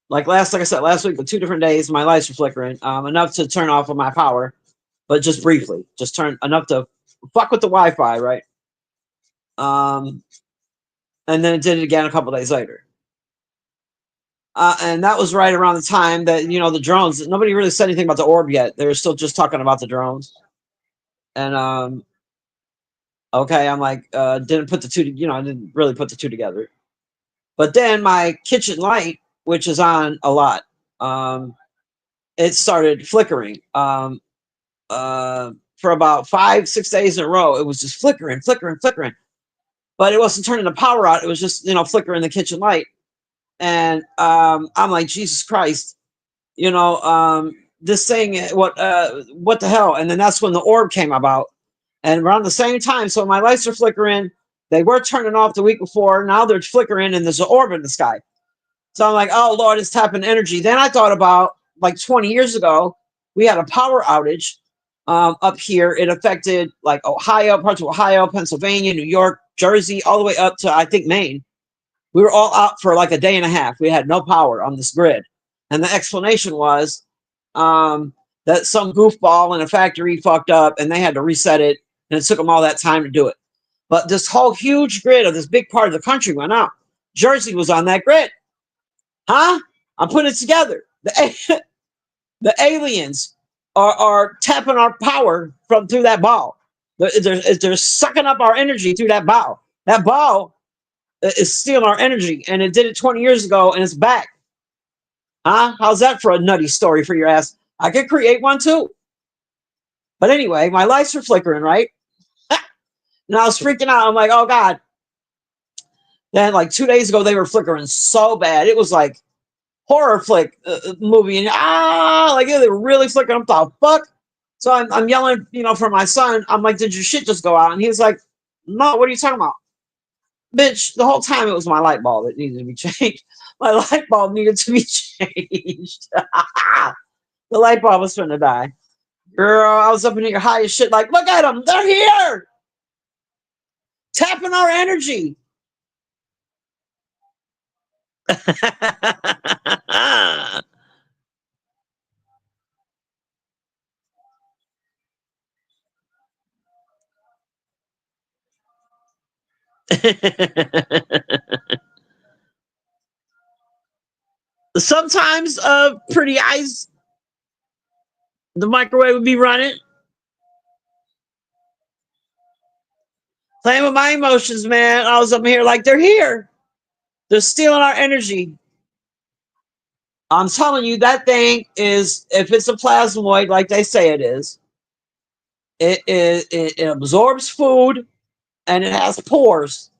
like I said last week, the 2 different days, my lights were flickering enough to turn off of my power, but just briefly, just turn enough to fuck with the Wi-Fi, right? Um, and then it did it again a couple days later. And that was right around the time that the drones. Nobody really said anything about the orb yet. They were still just talking about the drones. And okay, I'm like, didn't put the two. I didn't really put the two together. But then my kitchen light, which is on a lot, it started flickering. For about 5, 6 days in a row, it was just flickering, flickering, flickering. But it wasn't turning the power out. It was just flickering the kitchen light. And I'm like, Jesus Christ, this thing, what the hell? And then that's when the orb came about. And around the same time, so my lights are flickering. They were turning off the week before. Now they're flickering, and there's an orb in the sky. So I'm like, oh Lord, it's tapping energy. Then I thought about like 20 years ago, we had a power outage up here. It affected like Ohio, parts of Ohio, Pennsylvania, New York, Jersey, all the way up to I think Maine. We were all out for like a day and a half. We had no power on this grid. And the explanation was that some goofball in a factory fucked up and they had to reset it. And it took them all that time to do it. But this whole huge grid of this big part of the country went out. Jersey was on that grid. Huh? I'm putting it together. The aliens are tapping our power from through that ball. They're sucking up our energy through that ball. That ball is stealing our energy, and it did it 20 years ago, and it's back. Huh? How's that for a nutty story for your ass? I could create one too. But anyway, my lights were flickering, right? And I was freaking out. I'm like, oh God. Then like 2 days ago, they were flickering so bad. It was like horror flick movie. And like they were really flickering. I'm thought, fuck. So I'm yelling, for my son. I'm like, did your shit just go out? And he was like, no, what are you talking about? Bitch, the whole time it was my light bulb that needed to be changed. My light bulb needed to be changed. The light bulb was finna die. Girl, I was up in here high as shit, like, look at them, they're here! Tapping our energy. Sometimes, pretty eyes, the microwave would be running. Playing with my emotions, man. I was up here like, they're here. They're stealing our energy. I'm telling you, that thing is, if it's a plasmoid like they say it is, it absorbs food and it has pores.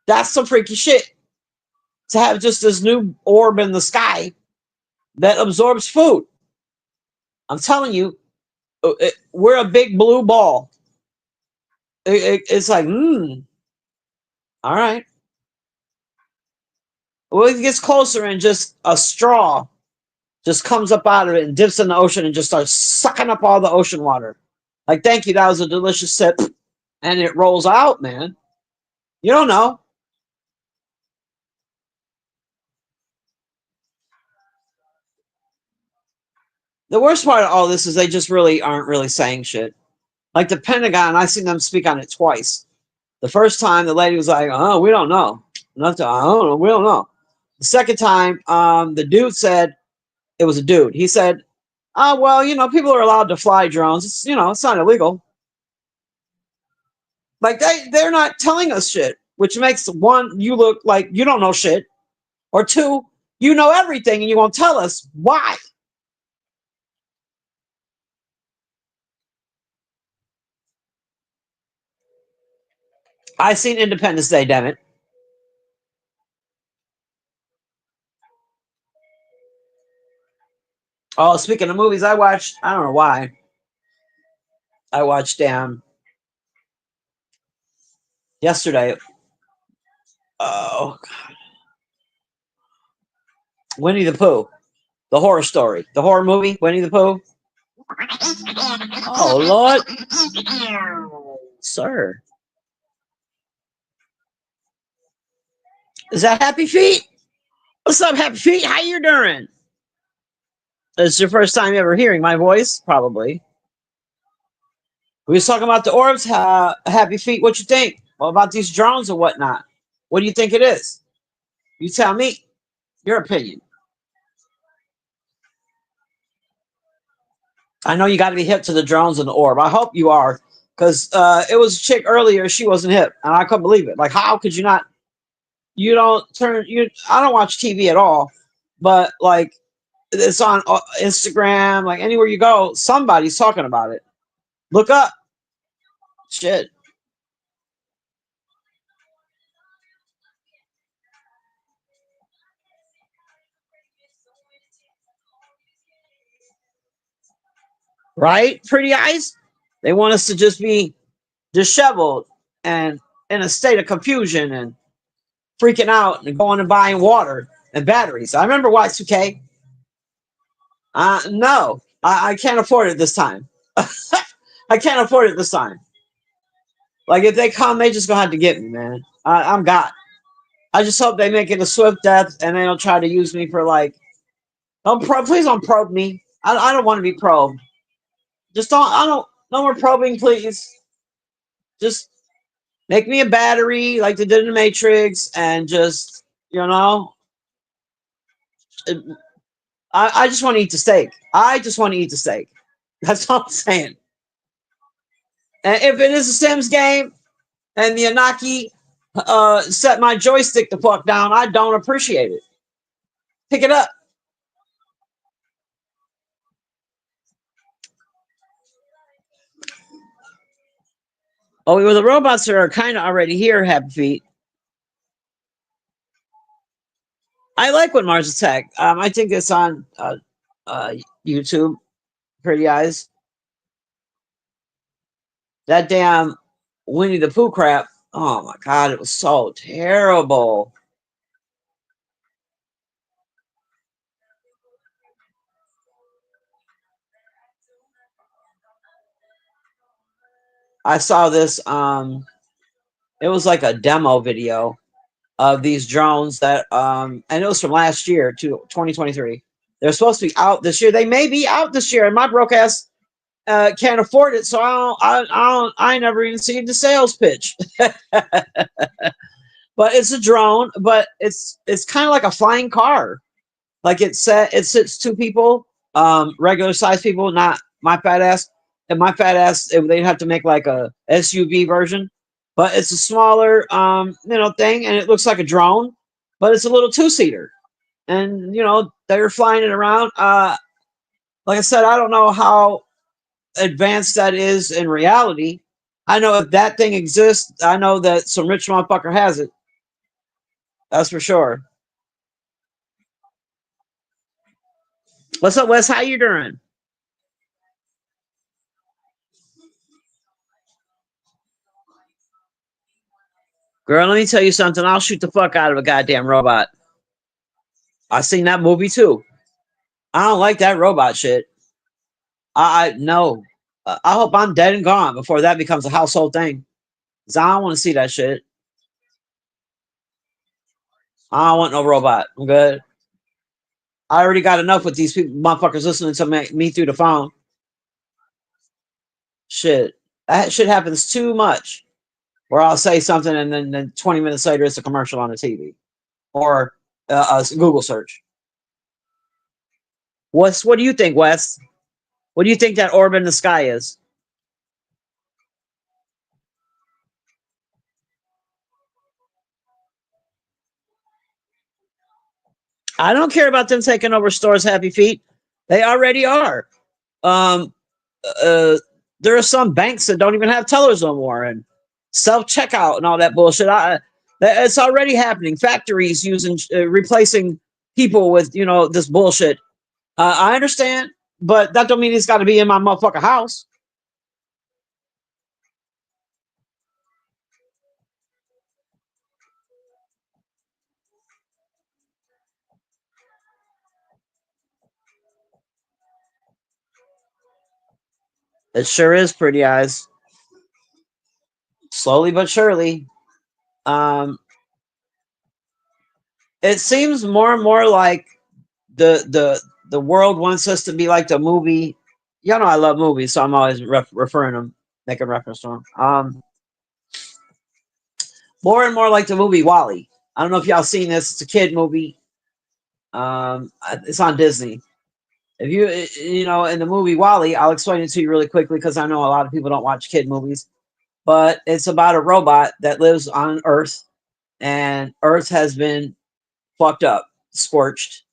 That's some freaky shit. To have just this new orb in the sky that absorbs food. I'm telling you, we're a big blue ball. It's like, all right. Well, it gets closer and just a straw just comes up out of it and dips in the ocean and just starts sucking up all the ocean water. Like, thank you, that was a delicious sip. And it rolls out, man. You don't know. The worst part of all this is they just really aren't really saying shit. Like the Pentagon, I seen them speak on it twice. The first time, the lady was like, "Oh, we don't know. Nothing. I don't know. We don't know." The second time, the dude said it was a dude. He said, "Oh, well, people are allowed to fly drones. It's not illegal." Like they're not telling us shit, which makes one, you look like you don't know shit, or two, you know everything and you won't tell us why. I seen Independence Day, damn it. Oh, speaking of movies, I watched. I don't know why. I watched yesterday. Oh, Winnie the Pooh, the horror story, the horror movie, Winnie the Pooh. Oh Lord, sir, is that Happy Feet? What's up, Happy Feet? How you doing? It's your first time ever hearing my voice, probably. We was talking about the orbs, Happy Feet. What you think? What about these drones or whatnot? What do you think it is? You tell me your opinion. I know you got to be hip to the drones and the orb. I hope you are, because it was a chick earlier. She wasn't hip, and I couldn't believe it. Like, how could you not? You don't turn you. I don't watch TV at all, but like it's on Instagram. Like anywhere you go, somebody's talking about it. Look up shit. Right? Pretty eyes. They want us to just be disheveled and in a state of confusion and freaking out and going and buying water and batteries. I remember Y2K. No, I can't afford it this time. I can't afford it this time. Like if they come, they just gonna have to get me, man. I'm God. I just hope they make it a swift death and they don't try to use me for like. Please don't probe me. I don't want to be probed. Just don't. I don't. No more probing, please. Just make me a battery like they did in the Matrix, and just it- I just want to eat the steak. I just want to eat the steak. That's all I'm saying. And if it is a Sims game and the Anaki set my joystick the fuck down, I don't appreciate it. Pick it up. Oh, well, the robots are kind of already here, Happy Feet. I like what Mars Attack. I think it's on uh, YouTube. Pretty Eyes. That damn Winnie the Pooh crap. Oh my god, it was so terrible. I saw this. It was like a demo video of these drones that and it was from last year to 2023. They're supposed to be out this year. They may be out this year, and my broke ass can't afford it, so I never even seen the sales pitch. But it's a drone, but it's kind of like a flying car. Like it sits two people, regular size people, not my fat ass. And my fat ass, they'd have to make like a SUV version, but it's a smaller, thing, and it looks like a drone, but it's a little two-seater, and they're flying it around. Like I said, I don't know how advanced that is in reality. I know if that thing exists, I know that some rich motherfucker has it. That's for sure. What's up, Wes? How you doing? Girl, let me tell you something. I'll shoot the fuck out of a goddamn robot. I seen that movie too. I don't like that robot shit. I no. I hope I'm dead and gone before that becomes a household thing. 'Cause I don't want to see that shit. I don't want no robot. I'm good. I already got enough with these people, motherfuckers listening to me through the phone. Shit, that shit happens too much. Where I'll say something and then 20 minutes later it's a commercial on the TV or a Google search. What do you think, Wes? What do you think that orb in the sky is? I don't care about them taking over stores, Happy Feet. They already are. Um, uh, there are some banks that don't even have tellers no more and self checkout and all that bullshit. It's already happening. Factories using replacing people with this bullshit. I understand, but that don't mean it's got to be in my motherfucking house. It sure is, pretty eyes. Slowly but surely. Um, it seems more and more like the world wants us to be like the movie. Y'all know I love movies, so I'm always referring them, making reference to them. More and more like the movie Wally. I don't know if y'all seen this. It's a kid movie. It's on Disney. If in the movie Wally, I'll explain it to you really quickly because I know a lot of people don't watch kid movies. But it's about a robot that lives on Earth, and Earth has been fucked up, scorched.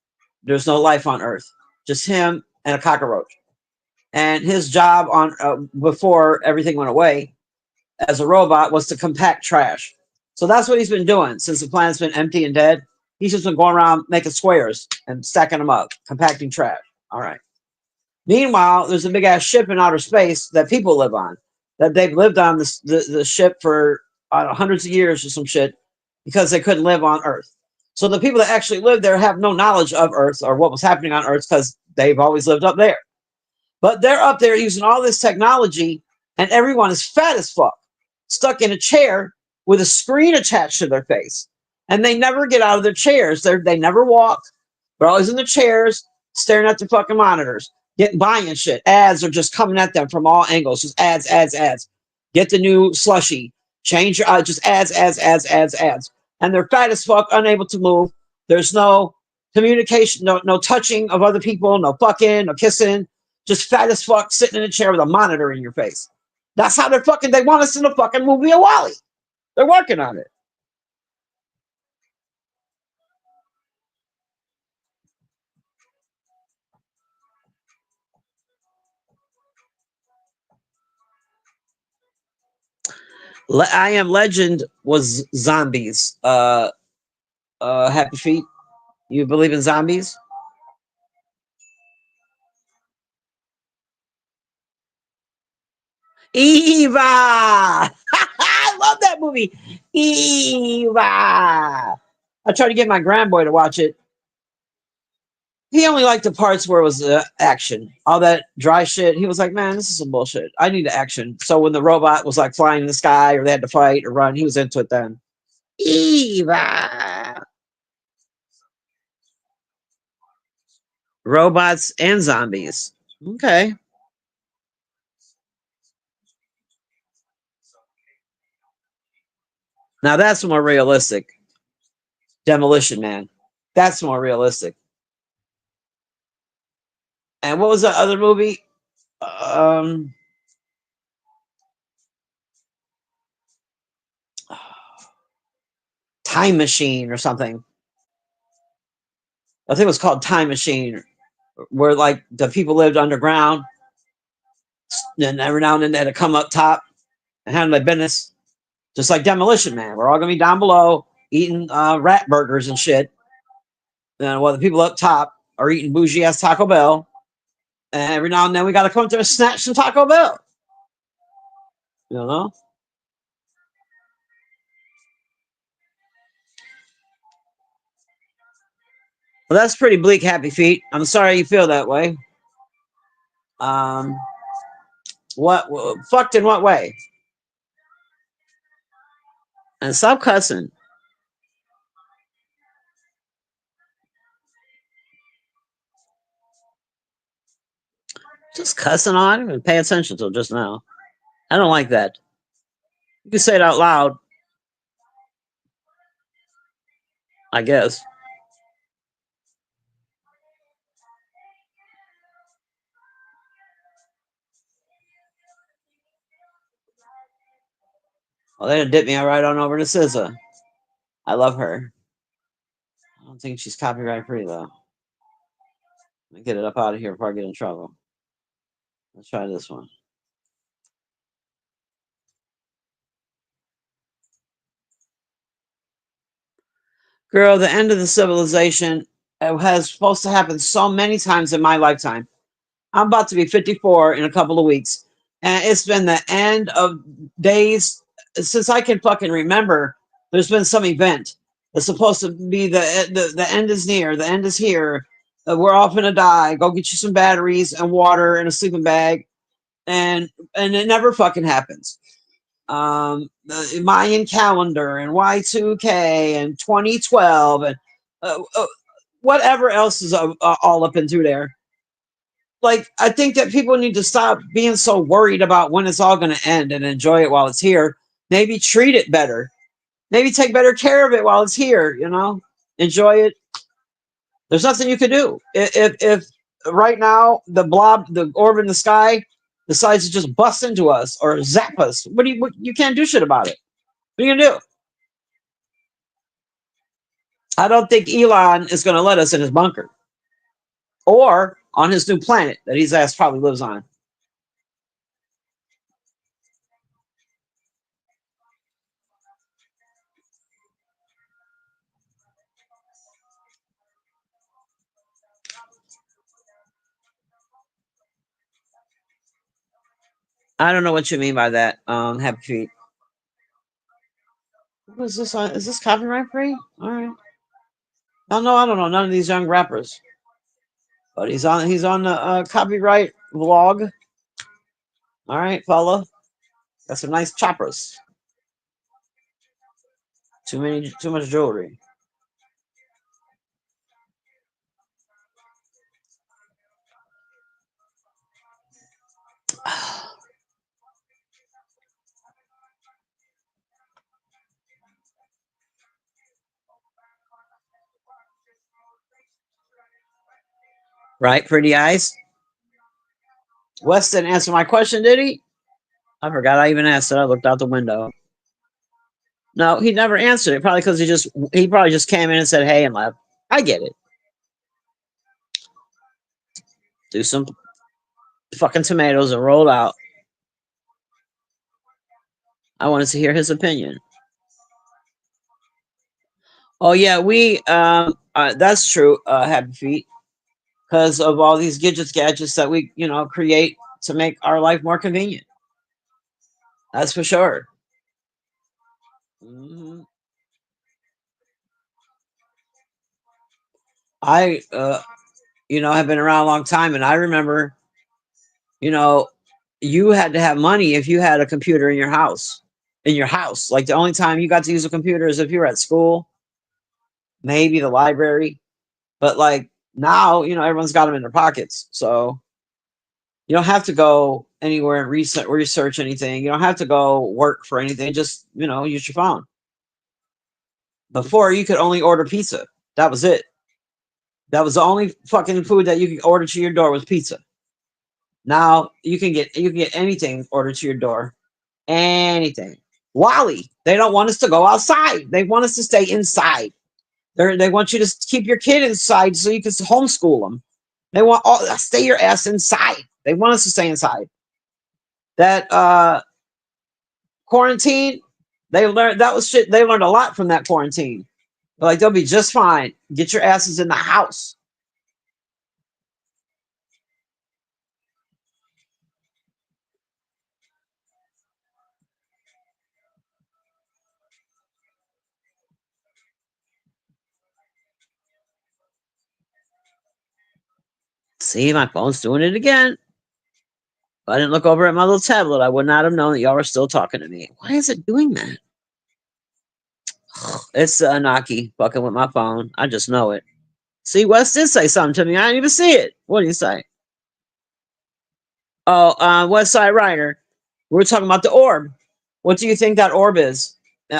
There's no life on Earth, just him and a cockroach. And his job on before everything went away as a robot was to compact trash. So that's what he's been doing since the planet's been empty and dead. He's just been going around making squares and stacking them up, compacting trash. All right. Meanwhile, there's a big ass ship in outer space that people live on. That they've lived on the ship for hundreds of years or some shit because they couldn't live on Earth. So the people that actually live there have no knowledge of Earth or what was happening on Earth because they've always lived up there. But they're up there using all this technology, and everyone is fat as fuck, stuck in a chair with a screen attached to their face. And they never get out of their chairs. They never walk. They're always in their chairs, staring at the fucking monitors, getting buying shit. Ads are just coming at them from all angles. Just ads, ads, ads. Get the new slushy. Change your just ads, ads, ads, ads, ads. And they're fat as fuck, unable to move. There's no communication, no touching of other people, no fucking, no kissing. Just fat as fuck, sitting in a chair with a monitor in your face. That's how they want us in the fucking movie of Wally. They're working on it. I Am Legend was zombies. Happy Feet. You believe in zombies? Eva! I love that movie. Eva! I tried to get my grandboy to watch it. He only liked the parts where it was action. All that dry shit. He was like, man, this is some bullshit. I need action. So when the robot was like flying in the sky or they had to fight or run, he was into it then. Eva! Robots and zombies. Okay. Now that's more realistic. Demolition Man. That's more realistic. And what was the other movie? Um, Time Machine or something. I think it was called Time Machine, where like the people lived underground, and every now and then they had to come up top and handle their business, just like Demolition Man. We're all gonna be down below eating rat burgers and shit, and while the people up top are eating bougie ass Taco Bell, and every now and then we got to come up there and snatch some Taco Bell. You know. Well, that's pretty bleak, Happy Feet. I'm sorry you feel that way. Um, what fucked in what way? And stop cussing. Just cussing on and pay attention till just now. I don't like that. You can say it out loud, I guess. Well, they dip me right on over to SZA. I love her. I don't think she's copyright free though. Let me get it up out of here before I get in trouble. Let's try this one. Girl, the end of the civilization has supposed to happen so many times in my lifetime. I'm about to be 54 in a couple of weeks. And it's been the end of days since I can fucking remember. There's been some event that's supposed to be the end is near, the end is here. We're all gonna die. Go get you some batteries and water and a sleeping bag, and it never fucking happens. The Mayan calendar and Y2K and 2012 and whatever else is all up and through there. Like, I think that people need to stop being so worried about when it's all going to end and enjoy it while it's here. Maybe treat it better. Maybe take better care of it while it's here. Enjoy it. There's nothing you can do. If right now the orb in the sky decides to just bust into us or zap us, you can't do shit about it. What are you gonna do? I don't think Elon is going to let us in his bunker or on his new planet that his ass probably lives on. I don't know what you mean by that. Happy feet. What is this on? Is this copyright free? All right. I don't know none of these young rappers, but he's on the copyright vlog. All right, fella, got some nice choppers. Too much jewelry. Right, pretty eyes. Wes didn't answer my question, did he? I forgot I even asked it. I looked out the window. No, he never answered it. Probably because he probably just came in and said hey and left. I get it. Do some fucking tomatoes and roll out. I wanted to hear his opinion. Oh yeah, we that's true, Happy Feet, because of all these gadgets that we create to make our life more convenient. That's for sure. Mhm. I have been around a long time, and I remember, you know, you had to have money if you had a computer in your house. In your house, like the only time you got to use a computer is if you were at school, maybe the library. But like now, everyone's got them in their pockets, so you don't have to go anywhere and research anything. You don't have to go work for anything. Just use your phone. Before you could only order pizza. That was it. That was the only fucking food that you could order to your door was pizza. Now you can get anything ordered to your door. Anything. Wally, they don't want us to go outside. They want us to stay inside. They want you to keep your kid inside so you can homeschool them. They want stay your ass inside. They want us to stay inside. That quarantine, they learned that was shit. They learned a lot from that quarantine. They're like, they'll be just fine. Get your asses in the house. See, my phone's doing it again. If I didn't look over at my little tablet, I would not have known that y'all were still talking to me. Why is it doing that? It's Naki fucking with my phone. I just know it. See, Wes did say something to me. I didn't even see it. What do you say? Oh, West Side Rider. We're talking about the orb. What do you think that orb is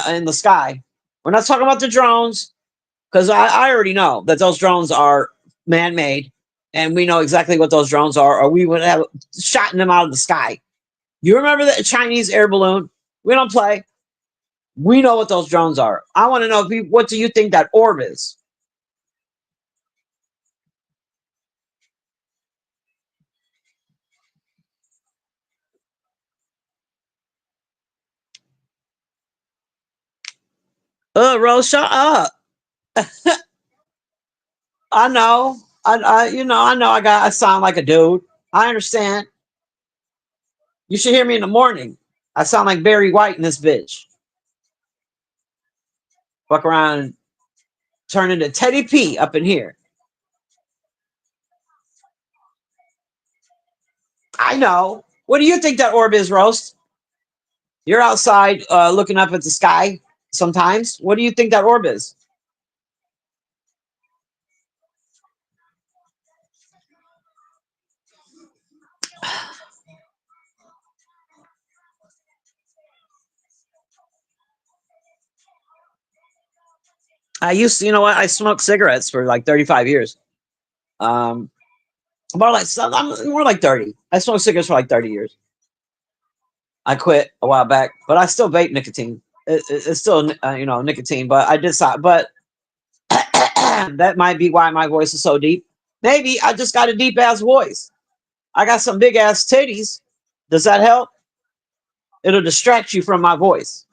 in the sky? We're not talking about the drones because I already know that those drones are man-made, and we know exactly what those drones are, or we would have shot them out of the sky. You remember the Chinese air balloon? We don't play. We know what those drones are. I want to know what do you think that orb is? Rose, shut up. I know. I know. I sound like a dude. I understand. You should hear me in the morning. I sound like Barry White in this bitch. Fuck around and turn into Teddy P up in here. I know. What do you think that orb is, Roast? You're outside looking up at the sky sometimes. What do you think that orb is? I used to, you know what? I smoked cigarettes for like 35 years. Um, I'm more like 30. I smoked cigarettes for like 30 years. I quit a while back, but I still vape nicotine. It's still, nicotine, but I did stop. But that might be why my voice is so deep. Maybe I just got a deep ass voice. I got some big ass titties. Does that help? It'll distract you from my voice.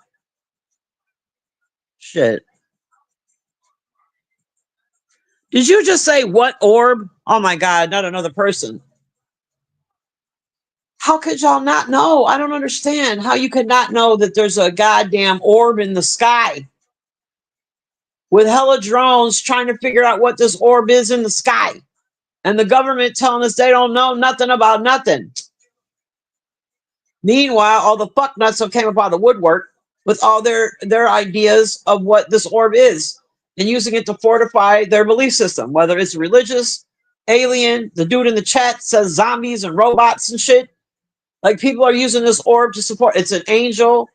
Shit. Did you just say what orb? Oh my God, not another person. How could y'all not know? I don't understand how you could not know that there's a goddamn orb in the sky with hella drones trying to figure out what this orb is in the sky. And the government telling us they don't know nothing about nothing. Meanwhile, all the fucknuts have came up out of the woodwork with all their ideas of what this orb is and using it to fortify their belief system, whether it's religious, alien, the dude in the chat says zombies and robots and shit. Like people are using this orb to support. It's an angel,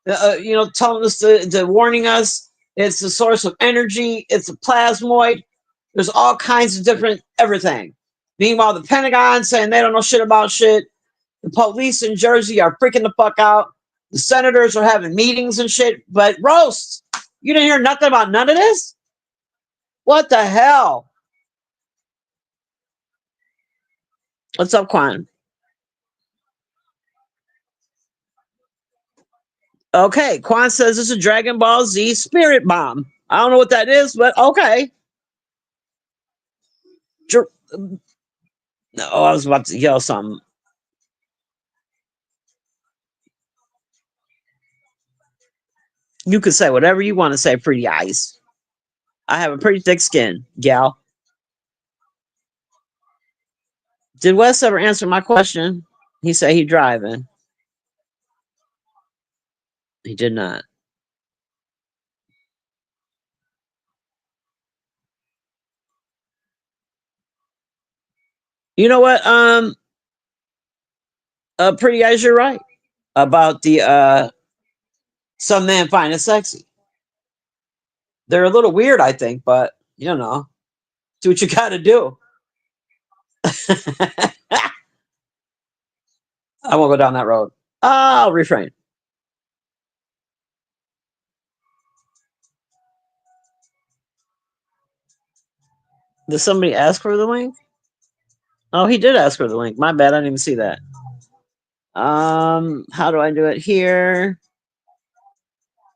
telling us to warning us. It's the source of energy. It's a plasmoid. There's all kinds of different everything. Meanwhile, the Pentagon saying they don't know shit about shit. The police in Jersey are freaking the fuck out. The senators are having meetings and shit. But Roast, you didn't hear nothing about none of this? What the hell? What's up, Quan? Okay, Quan says it's a Dragon Ball Z spirit bomb. I don't know what that is, but okay. No, I was about to yell something. You can say whatever you want to say, pretty eyes. I have a pretty thick skin, gal. Did Wes ever answer my question? He said he driving. He did not. You know what? Pretty eyes, you're right about the some men find it sexy. They're a little weird, I think, but do what you got to do. I won't go down that road. I'll refrain. Did somebody ask for the link? Oh, he did ask for the link. My bad. I didn't even see that. How do I do it here?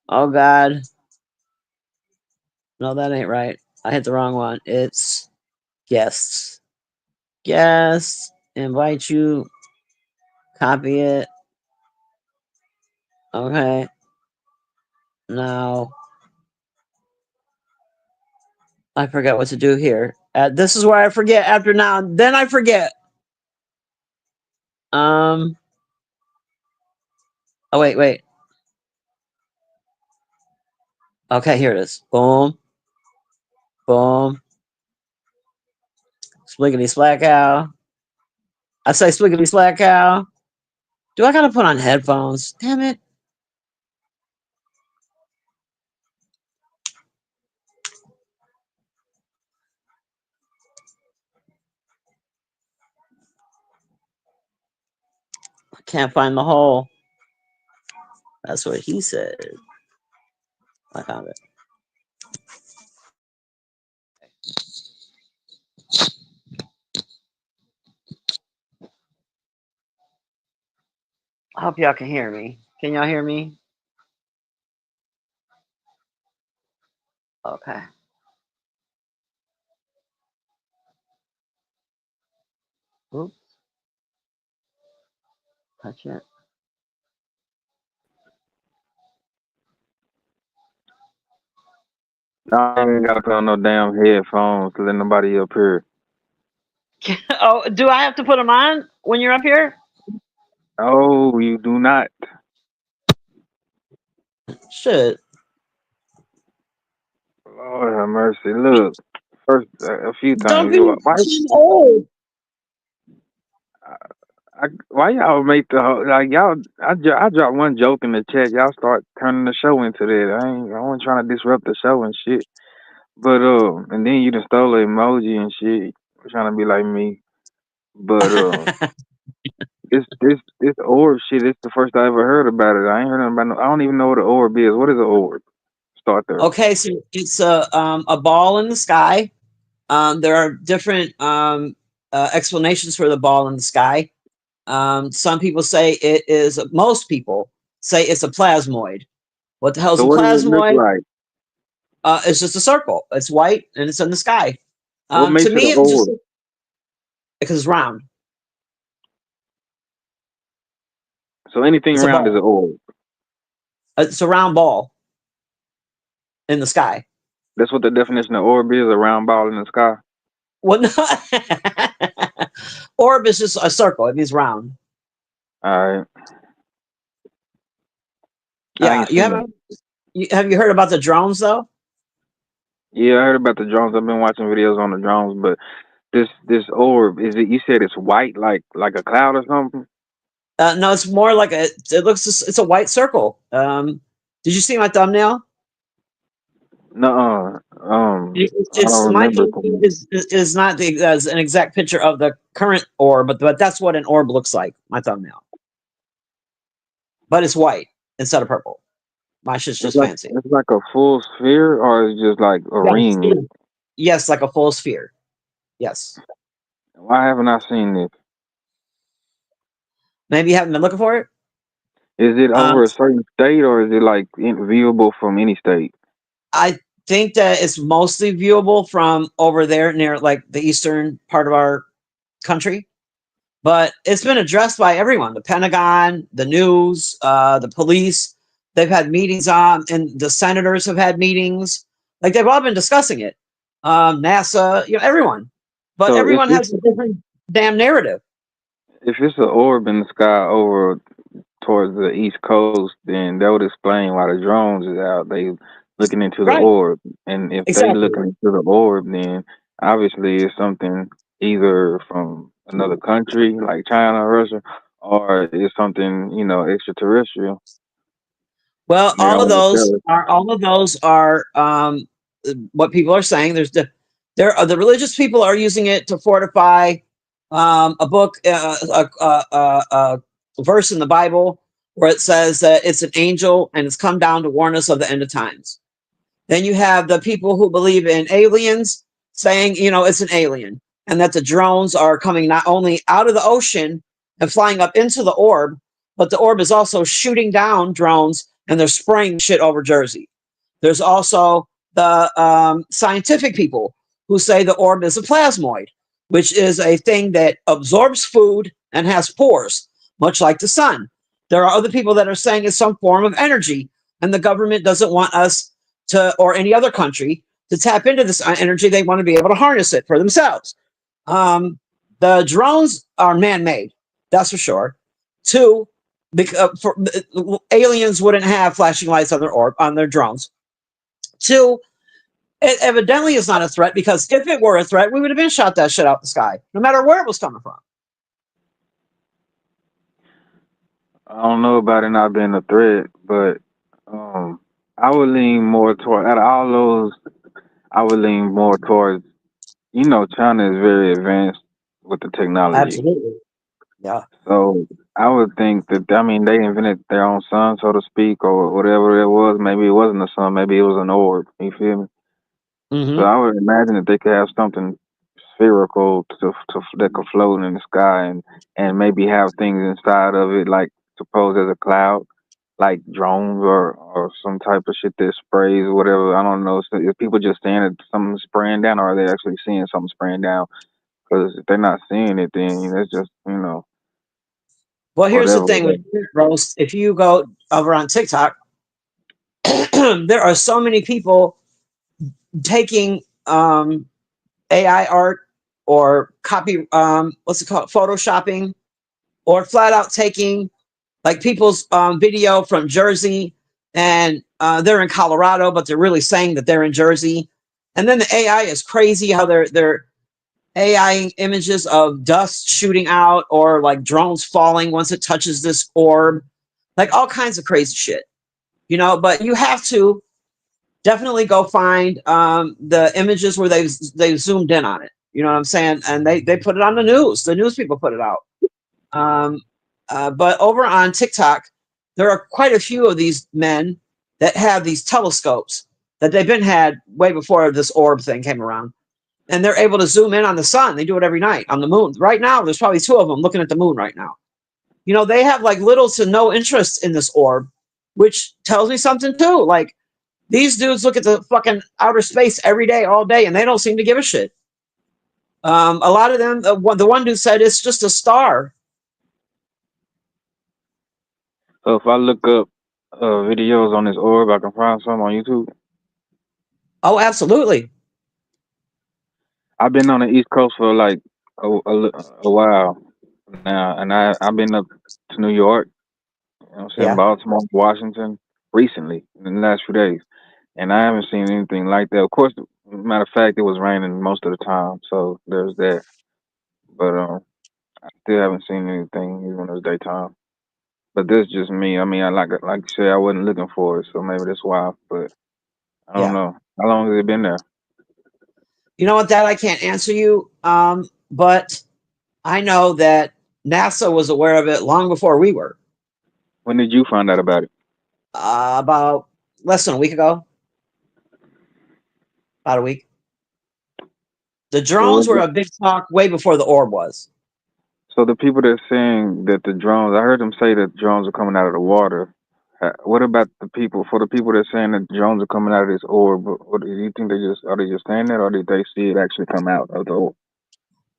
Oh God. No, that ain't right. I hit the wrong one. It's guests. Guests. Invite you. Copy it. Okay. Now I forgot what to do here. This is where I forget after now. Then I forget. Um. Oh wait. Okay, here it is. Boom. Boom. Spliggity splack cow. I say swiggity slack cow. Do I gotta put on headphones? Damn it. I can't find the hole. That's what he said. I found it. I hope y'all can hear me. Can y'all hear me? Okay. Oops. Touch it. I ain't got to put on no damn headphones to let nobody up here. Oh, do I have to put them on when you're up here? Oh, you do not. Shit. Lord have mercy. Look, first a few Don't times. be Why? old. Why y'all make the like y'all? I dropped one joke in the chat. Y'all start turning the show into that. I wasn't trying to disrupt the show and shit. But and then you just stole an emoji and shit. Trying to be like me. But this orb shit. It's the first I ever heard about it. I ain't heard nothing about. I don't even know what an orb is. What is an orb? Start there. Okay, so it's a ball in the sky. There are different explanations for the ball in the sky. Some people say it is. Most people say it's a plasmoid. What the hell is So a what does it look plasmoid? like? It's just a circle. It's white and it's in the sky. What To makes it me, an it just orb? because it's round. So anything It's a round is an ball. orb. It's a round ball in the sky. That's what the definition of orb is, a round ball in the sky. Well, no. Orb is just a circle. It means round. Alright. I Yeah, ain't you seen it. haven't. Have you heard about the drones though? Yeah, I heard about the drones. I've been watching videos on the drones, but this orb, is it, you said it's white like a cloud or something? No, it's more like a. It looks. It's a white circle. Did you see my thumbnail? No, I It's don't my remember thumbnail seeing is not as an exact picture of the current orb, but that's what an orb looks like. My thumbnail, but it's white instead of purple. My shit's it. just fancy. It's like a full sphere or it's just like a Yes, ring. yes, like a full sphere. Yes. Why haven't I seen this? Maybe you haven't been looking for it. Is it Um, over a certain state or is it like viewable from any state? I think that it's mostly viewable from over there near like the eastern part of our country, but it's been addressed by everyone: the Pentagon, the news, the police. They've had meetings on, and the senators have had meetings. Like they've all been discussing it. NASA, everyone, but So everyone has a different damn narrative. if it's an orb in the sky over towards the East Coast, then that would explain why the drones is out. They looking into the Right? orb, and if they Exactly. looking into the orb, then obviously it's something either from another country like China or Russia, or it's something extraterrestrial. Well, They're on the jealous. all of those are what people are saying. The religious people are using it to fortify a book, a verse in the Bible where it says that it's an angel and it's come down to warn us of the end of times. Then you have the people who believe in aliens saying, it's an alien and that the drones are coming not only out of the ocean and flying up into the orb, but the orb is also shooting down drones and they're spraying shit over Jersey. There's also the scientific people who say the orb is a plasmoid, which is a thing that absorbs food and has pores, much like the sun. There are other people that are saying it's some form of energy, and the government doesn't want us to, or any other country, to tap into this energy. They want to be able to harness it for themselves. The drones are man-made, that's for sure. Two, because aliens wouldn't have flashing lights on their orb on their drones. Two, it evidently is not a threat because if it were a threat, we would have been shot that shit out the sky, no matter where it was coming from. I don't know about it not being a threat, but um, I would lean more toward out of all those. I would lean more towards. China is very advanced with the technology, Absolutely. Yeah. so I would think that I mean they invented their own sun, so to speak, or whatever it was. Maybe it wasn't a sun, maybe it was an orb. You feel me? So Mm-hmm. I would imagine that they could have something spherical that could float in the sky and maybe have things inside of it, like suppose there's a cloud, like drones or some type of shit that sprays or whatever. I don't know. So if people just saying that something's spraying down, or are they actually seeing something spraying down? Because if they're not seeing it, then it's just Well, here's the whatever. thing with roast. If you go over on TikTok, there are so many people taking AI art or copy what's it called, photoshopping, or flat out taking like people's video from Jersey, and they're in Colorado, but they're really saying that they're in Jersey. And then the AI is crazy how they're AI images of dust shooting out or like drones falling once it touches this orb, like all kinds of crazy shit, But you have to definitely go find the images where they've zoomed in on it. You know what I'm saying? And they put it on the news. The news people put it out. Um, but over on TikTok, there are quite a few of these men that have these telescopes that they've been had way before this orb thing came around, and they're able to zoom in on the sun. They do it every night on the moon. Right now, there's probably two of them looking at the moon right now. They have like little to no interest in this orb, which tells me something too. Like these dudes look at the fucking outer space every day, all day, and they don't seem to give a shit. A lot of them, the one dude said it's just a star. So if I look up videos on this orb, I can find some on YouTube. Oh, absolutely. I've been on the East Coast for like a while now, and I've been up to New York. I'm saying Yeah. Baltimore, Washington, recently in the last few days, and I haven't seen anything like that. Of course, matter of fact, it was raining most of the time, so there's that. But I still haven't seen anything even when it's daytime. But that's just me. I mean, I like you say, I wasn't looking for it, so maybe that's why. But I don't Yeah. know. How long has it been there? You know what? That I can't answer you. But I know that NASA was aware of it long before we were. When did you find out about it? About less than a week ago. About a week. The So, drones were a big talk way before the orb was. so the people that saying that the drones, I heard them say that drones are coming out of the water. What about the people? For the people that saying that drones are coming out of this orb, what do you think are they just saying that, or did they see it actually come out of the orb?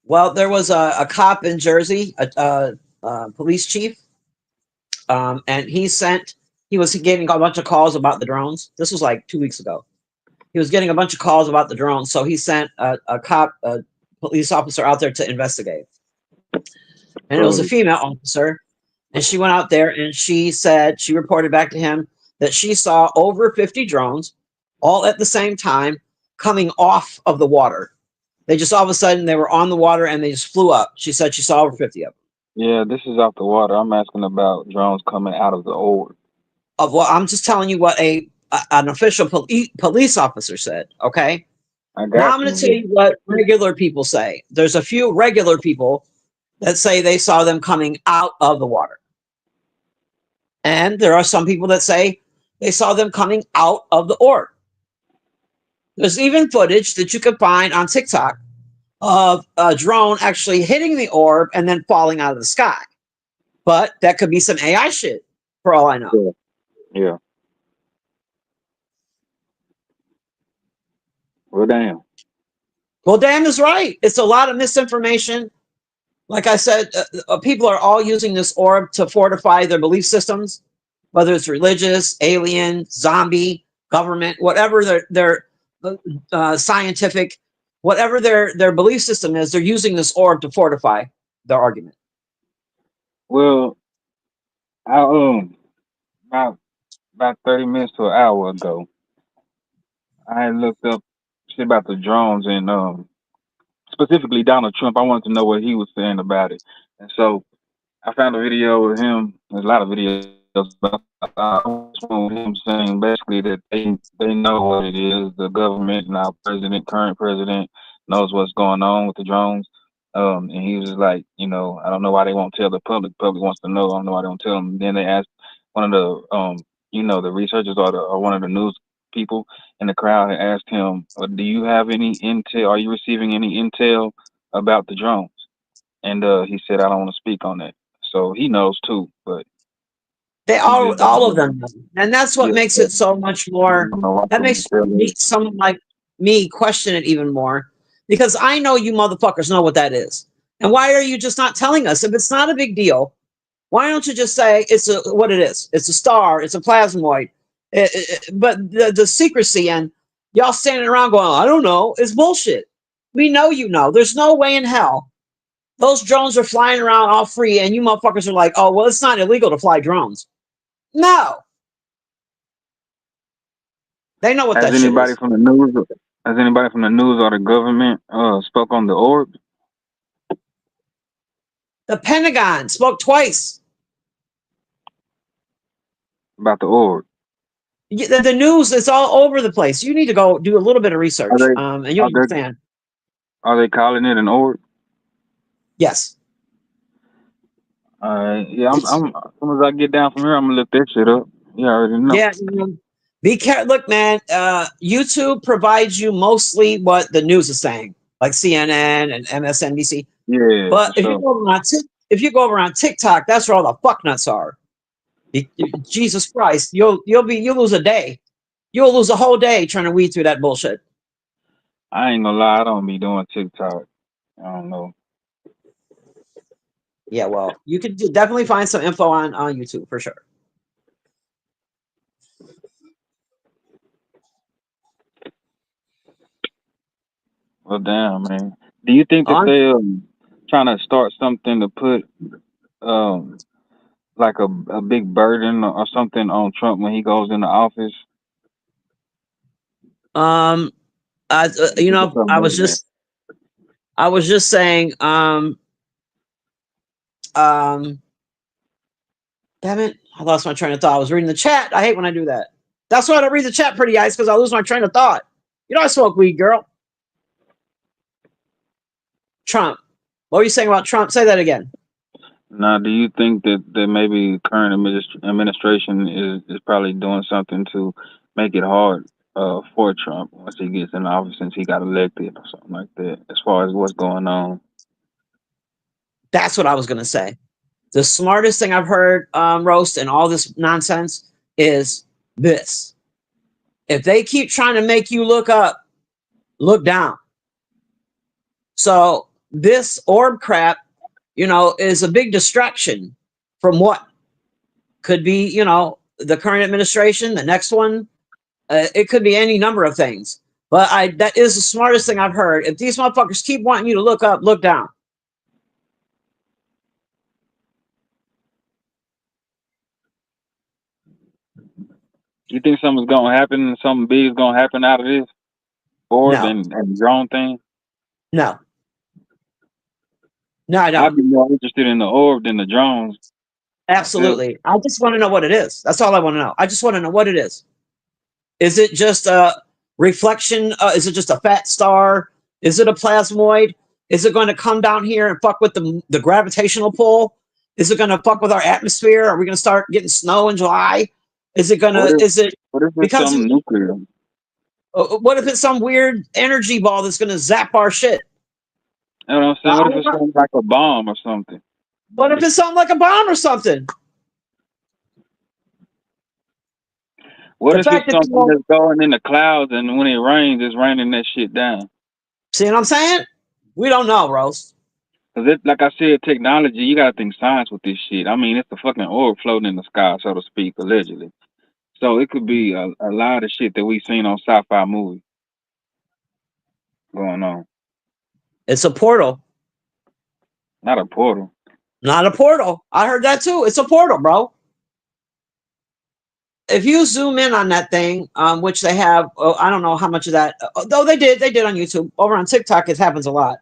Well, there was a cop in Jersey, a police chief, and he was getting a bunch of calls about the drones. This was like 2 weeks ago. He was getting a bunch of calls about the drones, so he sent a police officer out there to investigate. And it was a So, female officer, and she went out there and she reported back to him that she saw over 50 drones all at the same time coming off of the water. They just all of a sudden they were on the water and they just flew up. She said she saw over 50 of them. yeah, this is out the water. I'm asking about drones coming out of the orb. Well, I'm just telling you what an official police officer said. Okay. I Now got I'm going to tell you. you what regular people say. There's a few regular people that say they saw them coming out of the water. And there are some people that say they saw them coming out of the orb. There's even footage that you can find on TikTok of a drone actually hitting the orb and then falling out of the sky. But that could be some AI shit for all I know. Yeah, yeah. Well, damn. Well, Dan is right. It's a lot of misinformation. Like I said, people are all using this orb to fortify their belief systems, whether it's religious, alien, zombie, government, whatever their scientific, whatever their belief system is. They're using this orb to fortify their argument. Well, I about 30 minutes to an hour ago, I had looked up shit about the drones and specifically Donald Trump. I wanted to know what he was saying about it, and so I found a video with him. There's a lot of videos, but I watched one with him saying basically that they know what it is. The government and our president, current president, knows what's going on with the drones. And he was just like, I don't know why they won't tell the public. Public wants to know. I don't know why they don't tell them. Then they asked one of the the researchers or one of the news people in the crowd and asked him, "Do you have any intel? Are you receiving any intel about the drones?" And he said, "I don't want to speak on that." So he knows too, but They he just don't all of know. them know. And that's what Yeah, makes so it so much he more. don't know why That someone makes tell me, us. someone like me question it even more because I know you motherfuckers know what that is. And why are you just not telling us? If it's not a big deal, why don't you just say it's what it is? It's a star. It's a plasmoid. But the secrecy and y'all standing around going, I don't know, is bullshit. We know you know. There's no way in hell those drones are flying around all free, and you motherfuckers are like, oh, well, it's not illegal to fly drones. No, they know what Has that shit anybody is. from the news? Has anybody from the news or the government spoke on the orb The Pentagon spoke twice. about the orb? The news is all over the place. You need to go do a little bit of Are research, they and you'll are they understand. are they calling it an orb? Yes. Yeah, I'm as soon as I get down from here, I'm gonna look that shit up. You already know. Yeah. Be careful. Look, man. YouTube provides you mostly what the news is saying, like CNN and MSNBC. Yeah, for But if you sure. go over on if you go over on TikTok, that's where all the fuck nuts are. Jesus Christ, you'll lose a day. You'll lose a whole day trying to weed through that bullshit. I ain't gonna lie, I don't be doing TikTok. I don't know. Yeah, well, you could definitely find some info on YouTube for sure. Well, damn, man. Do you think that On they trying to start something to put um like a big burden or something on Trump when he goes into office? um, You think it's something like that? I was just saying um, damn it, I lost my train of thought. I was reading the chat. I hate when I do that. That's why I don't read the chat, pretty eyes, because I lose my train of thought. You know I smoke weed, girl. Trump. What were you saying about Trump? Say that again. Now, do you think that maybe current administration is probably doing something to make it hard for Trump once he gets in office since he got elected or something like that, as far as what's going on? That's what I was gonna say. The smartest thing I've heard, roast and all this nonsense is this. If they keep trying to make you look up, look down. So this orb crap, is a big distraction from what could be, the current administration, the next one. It could be any number of things. But that is the smartest thing I've heard. If these motherfuckers keep wanting you to look up, look down. You think something's gonna happen? Something big is gonna happen out of this orb No, and drone thing? no, no, I I'd don't. be more interested in the orb than the drones myself. Absolutely. I just want to know what it is. That's all I want to know. I just want to know what it is. Is it just a reflection? Is it just a fat star? Is it a plasmoid? Is it going to come down here and fuck with the gravitational pull? Is it going to fuck with our atmosphere? Are we going to start getting snow in July? Is it going What to, if is it what if it's because, something nuclear? what if it's some weird energy ball that's going to zap our shit? You know what I'm saying? What if it's something like a bomb or something? What if it's something like a bomb or something? What The if it's fact that, something that's going in the clouds and when it rains, it's raining that shit down? see what I'm saying? We don't know, Rose. Cause it, like I said, technology, you gotta think science with this shit. I mean, it's a fucking orb floating in the sky, so to speak, allegedly. So it could be a lot of shit that we've seen on sci-fi movies going on. It's a portal, Not a portal. not a portal. I heard that too. It's a portal, bro. If you zoom in on that thing, which they have, I don't know how much of that, though they did on YouTube. Over on TikTok, it happens a lot.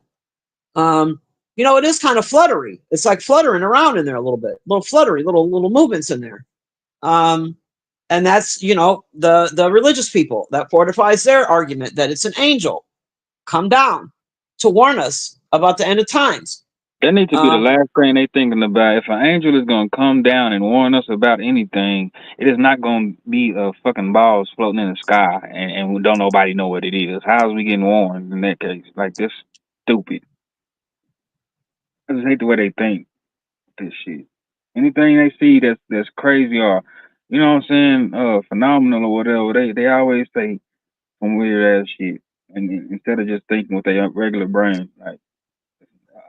Um, you know, it is kind of fluttery. It's like fluttering around in there a little bit, little fluttery, little movements in there. And that's, you know, the religious people that fortifies their argument that it's an angel come down to warn us about the end of times. That needs to be the Um, last thing they thinking about. If an angel is gonna come down and warn us about anything, it is not gonna be a fucking balls floating in the sky and we don't nobody know what it is. How is we getting warned in that case? Like this stupid. I just hate the way they think this shit. Anything they see that's crazy or you know what I'm saying, phenomenal or whatever, they always say some weird ass shit. And instead of just thinking with their regular brain, like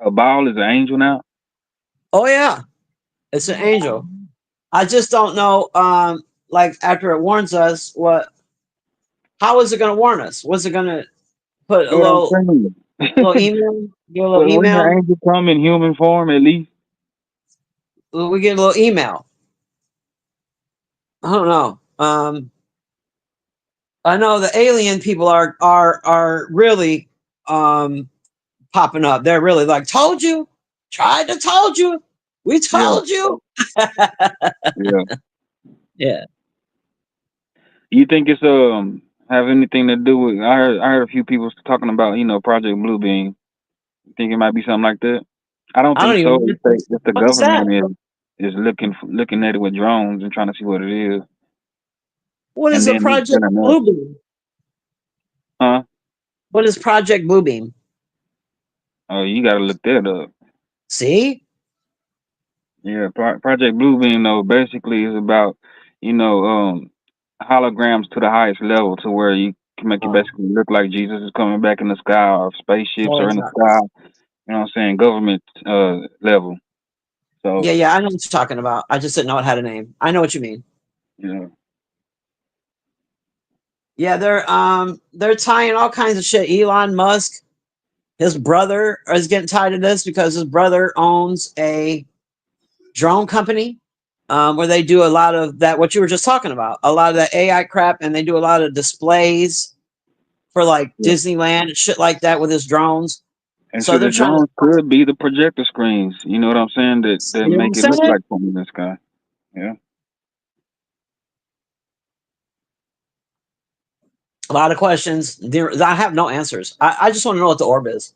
a ball is an angel now. oh yeah, it's an angel. I just don't know. Like after it warns us, how is it going to warn us? Was it going to put a You know what I'm little saying? email? Get a little Well, wouldn't the email. angel come in human form at least? We get a little email. I don't know. I know the alien people are really popping up. They're really like, told you, tried to told you, we Yeah, told you. yeah. Yeah. You think it's have anything to do with? I heard a few people talking about Project Bluebeam. You think it might be something like that? I don't I think don't so. even. If the What's that? government is looking at it with drones and trying to see what it is, What and is a then Project telling us, Bluebeam? huh? What is Project Bluebeam? Oh, you got to look that up. See? Yeah, Project Bluebeam though basically is about you know holograms to the highest level to where you can make it Oh, basically look like Jesus is coming back in the sky or spaceships oh, are in the exactly. sky. You know what I'm saying? Government level. Yeah, So yeah, I know what you're talking about. I just didn't know it had a name. I know what you mean. you know, Yeah, they're tying all kinds of shit. Elon Musk, his brother is getting tied to this because his brother owns a drone company where they do a lot of that, what you were just talking about, a lot of that AI crap, and they do a lot of displays for like yeah. Disneyland and shit like that with his drones. And So so they're the trying to, drones could be the projector screens. You know what I'm saying? That you know what I'm make it look saying? like something in the sky. Yeah. A lot of questions. I have no answers. I just want to know what the orb is.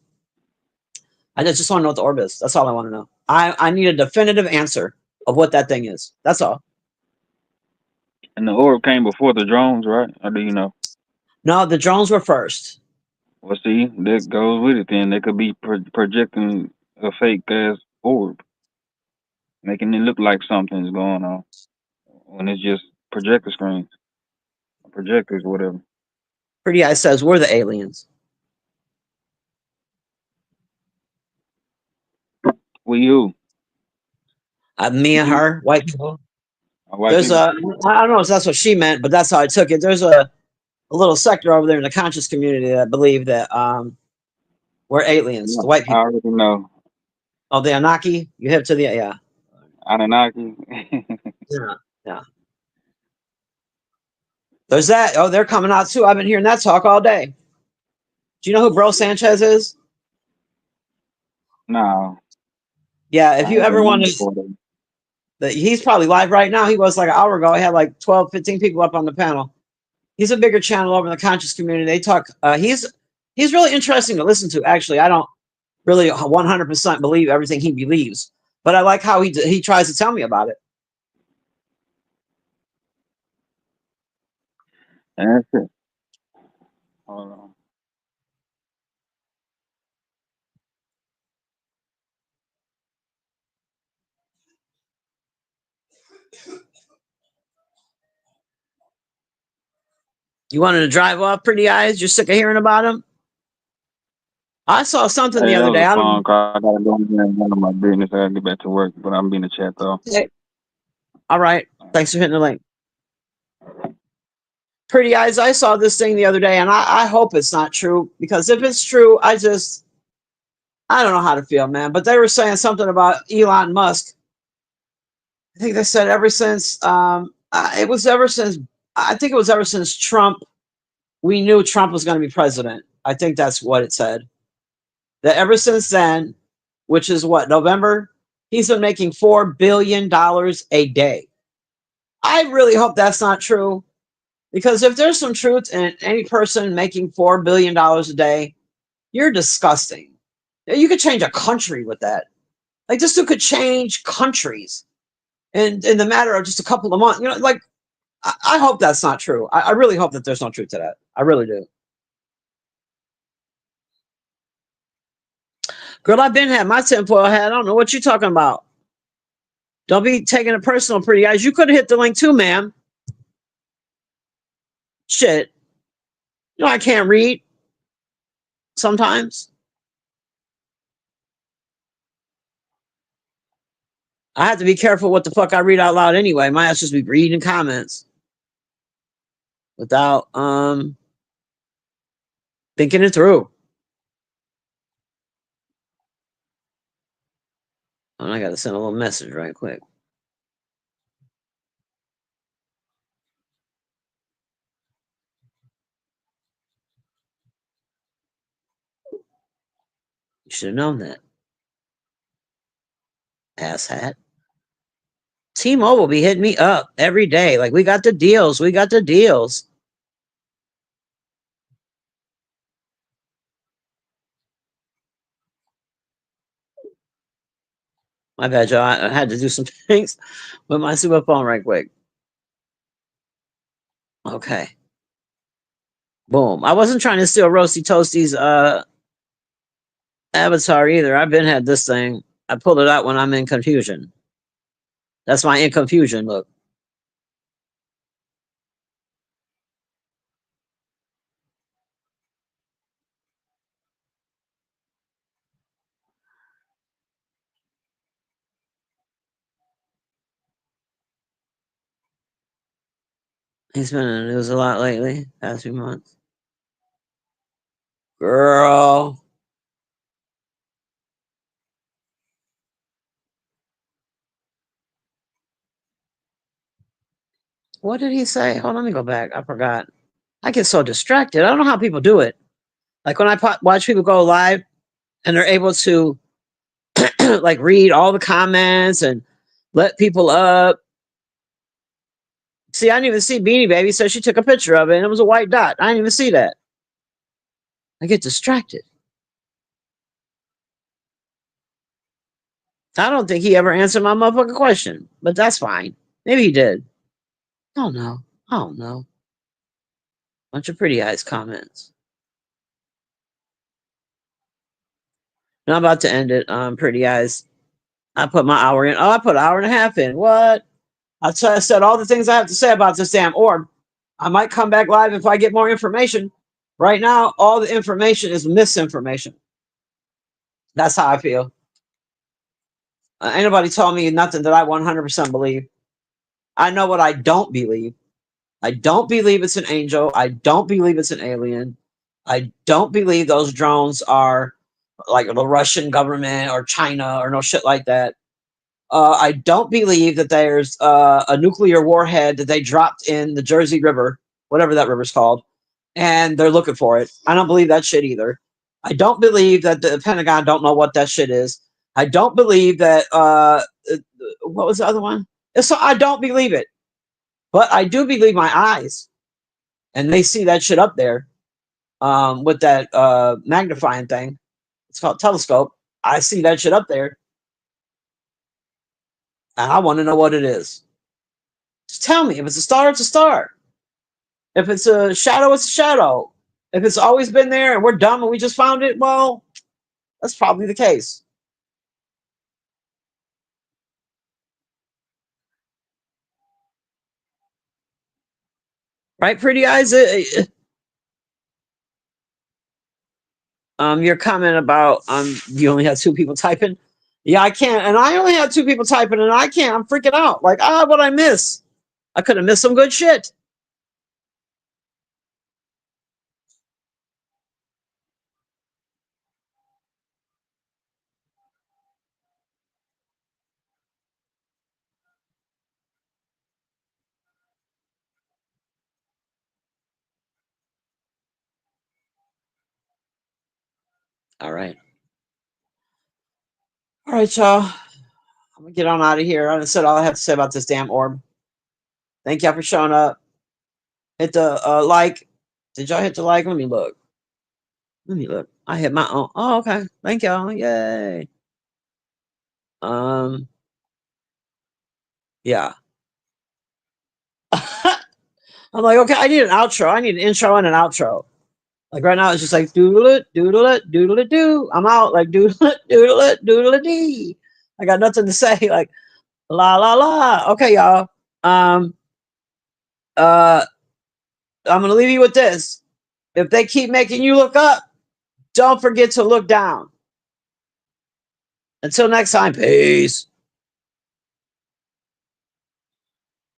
I just want to know what the orb is. That's all I want to know. I need a definitive answer of what that thing is. That's all. And the orb came before the drones, right? Or do you know? No, the drones were first. Well, see, that goes with it. Then they could be projecting a fake ass orb, making it look like something's going on when it's just projector screens, projectors, whatever. Pretty Eye says we're the aliens. We who? Me and You? her, white people. White There's people? a, I don't know if that's what she meant, but that's how I took it. There's a little sector over there in the conscious community that believe that we're aliens, Yeah, the white I people. already know. Oh, the Anunnaki. You hip to the yeah. Anunnaki. Yeah. Yeah. There's that. Oh, they're coming out too. I've been hearing that talk all day. Do you know who Bro Sanchez is? No, Yeah, if I you heard the ever name want to, before that. he's probably live right now. He was like an hour ago. He had like 12, 15 people up on the panel. He's a bigger channel over in the conscious community. They talk. He's really interesting to listen to. Actually, I don't really 100% believe everything he believes, but I like how he tries to tell me about it. And that's it. Hold on. You wanted to drive off, Pretty Eyes? You're sick of hearing about him? I saw something the Hey, that other day. was a I phone don't. call. I gotta go and handle my business. I gotta get back to work, but I'm being a chat though. Okay. All right. Thanks for hitting the link. Pretty Eyes, I saw this thing the other day, and I hope it's not true, because if it's true, I don't know how to feel, man. But they were saying something about Elon Musk. I think they said ever since it was ever since I think it was ever since Trump, we knew Trump was going to be president. I think that's what it said. That ever since then, which is what, November? He's been making $4 billion a day. I really hope that's not true. Because if there's some truth in any person making $4 billion a day, you're disgusting. You could change a country with that. Like, this dude could change countries in the matter of just a couple of months. You know, like, I hope that's not true. I really hope that there's no truth to that. I really do. Girl, I've been had my tinfoil hat. I don't know what you're talking about. Don't be taking it personal, pretty eyes. You could have hit the link too, ma'am. Shit. You know, I can't read sometimes. I have to be careful what the fuck I read out loud anyway. My ass just be reading comments without thinking it through. And I gotta send a little message right quick. You should have known that. Asshat. T-Mobile be hitting me up every day. Like, we got the deals. We got the deals. My bad, y'all. I had to do some things with my super phone right quick. Okay. Boom. I wasn't trying to steal Roasty Toasty's avatar either. I've been had this thing. I pulled it out when I'm in confusion. That's my in confusion look. He's been in the news a lot lately, past few months. Girl. What did he say? Hold on, let me go back. I forgot. I get so distracted. I don't know how people do it. Like when I watch people go live and they're able to like read all the comments and let people up. See, I didn't even see Beanie Baby, so she took a picture of it and it was a white dot. I didn't even see that. I get distracted. I don't think he ever answered my motherfucking question, but that's fine. Maybe he did. I don't know. I don't know. Bunch of pretty eyes comments. And I'm about to end it. Pretty eyes. I put my hour in. Oh, I put an hour and a half in. What? I said all the things I have to say about this damn orb. I might come back live if I get more information. Right now, all the information is misinformation. That's how I feel. Ain't nobody told me nothing that I 100% believe. I know what I don't believe. I don't believe it's an angel. I don't believe it's an alien. I don't believe those drones are like the Russian government or China or no shit like that. I don't believe that there's a nuclear warhead that they dropped in the Jersey River, whatever that river's called, and they're looking for it. I don't believe that shit either. I don't believe that the Pentagon don't know what that shit is. I don't believe that what was the other one? So I don't believe it. But I do believe my eyes. And they see that shit up there with that magnifying thing. It's called telescope. I see that shit up there. And I want to know what it is. Just tell me. If it's a star, it's a star. If it's a shadow, it's a shadow. If it's always been there and we're dumb and we just found it, well, that's probably the case. Right, pretty eyes? Your comment about you only have two people typing. Yeah, I can't. And I only have two people typing and I can't. I'm freaking out. Like, what I miss? I could have missed some good shit. All right. right, y'all. I'm gonna get on out of here. I said all I have to say about this damn orb. Thank y'all for showing up. Hit the like. Did y'all hit the like? Let me look. I hit my own. Oh, okay. Thank y'all. Yay. Yeah. I'm like, okay, I need an outro. I need an intro and an outro. Like right now, it's just like doodle it, doodle it, doodle it, do. I'm out like doodle it, doodle it, doodle it, dee. I got nothing to say. Like la la la. Okay, y'all. I'm gonna leave you with this. If they keep making you look up, don't forget to look down. Until next time, peace.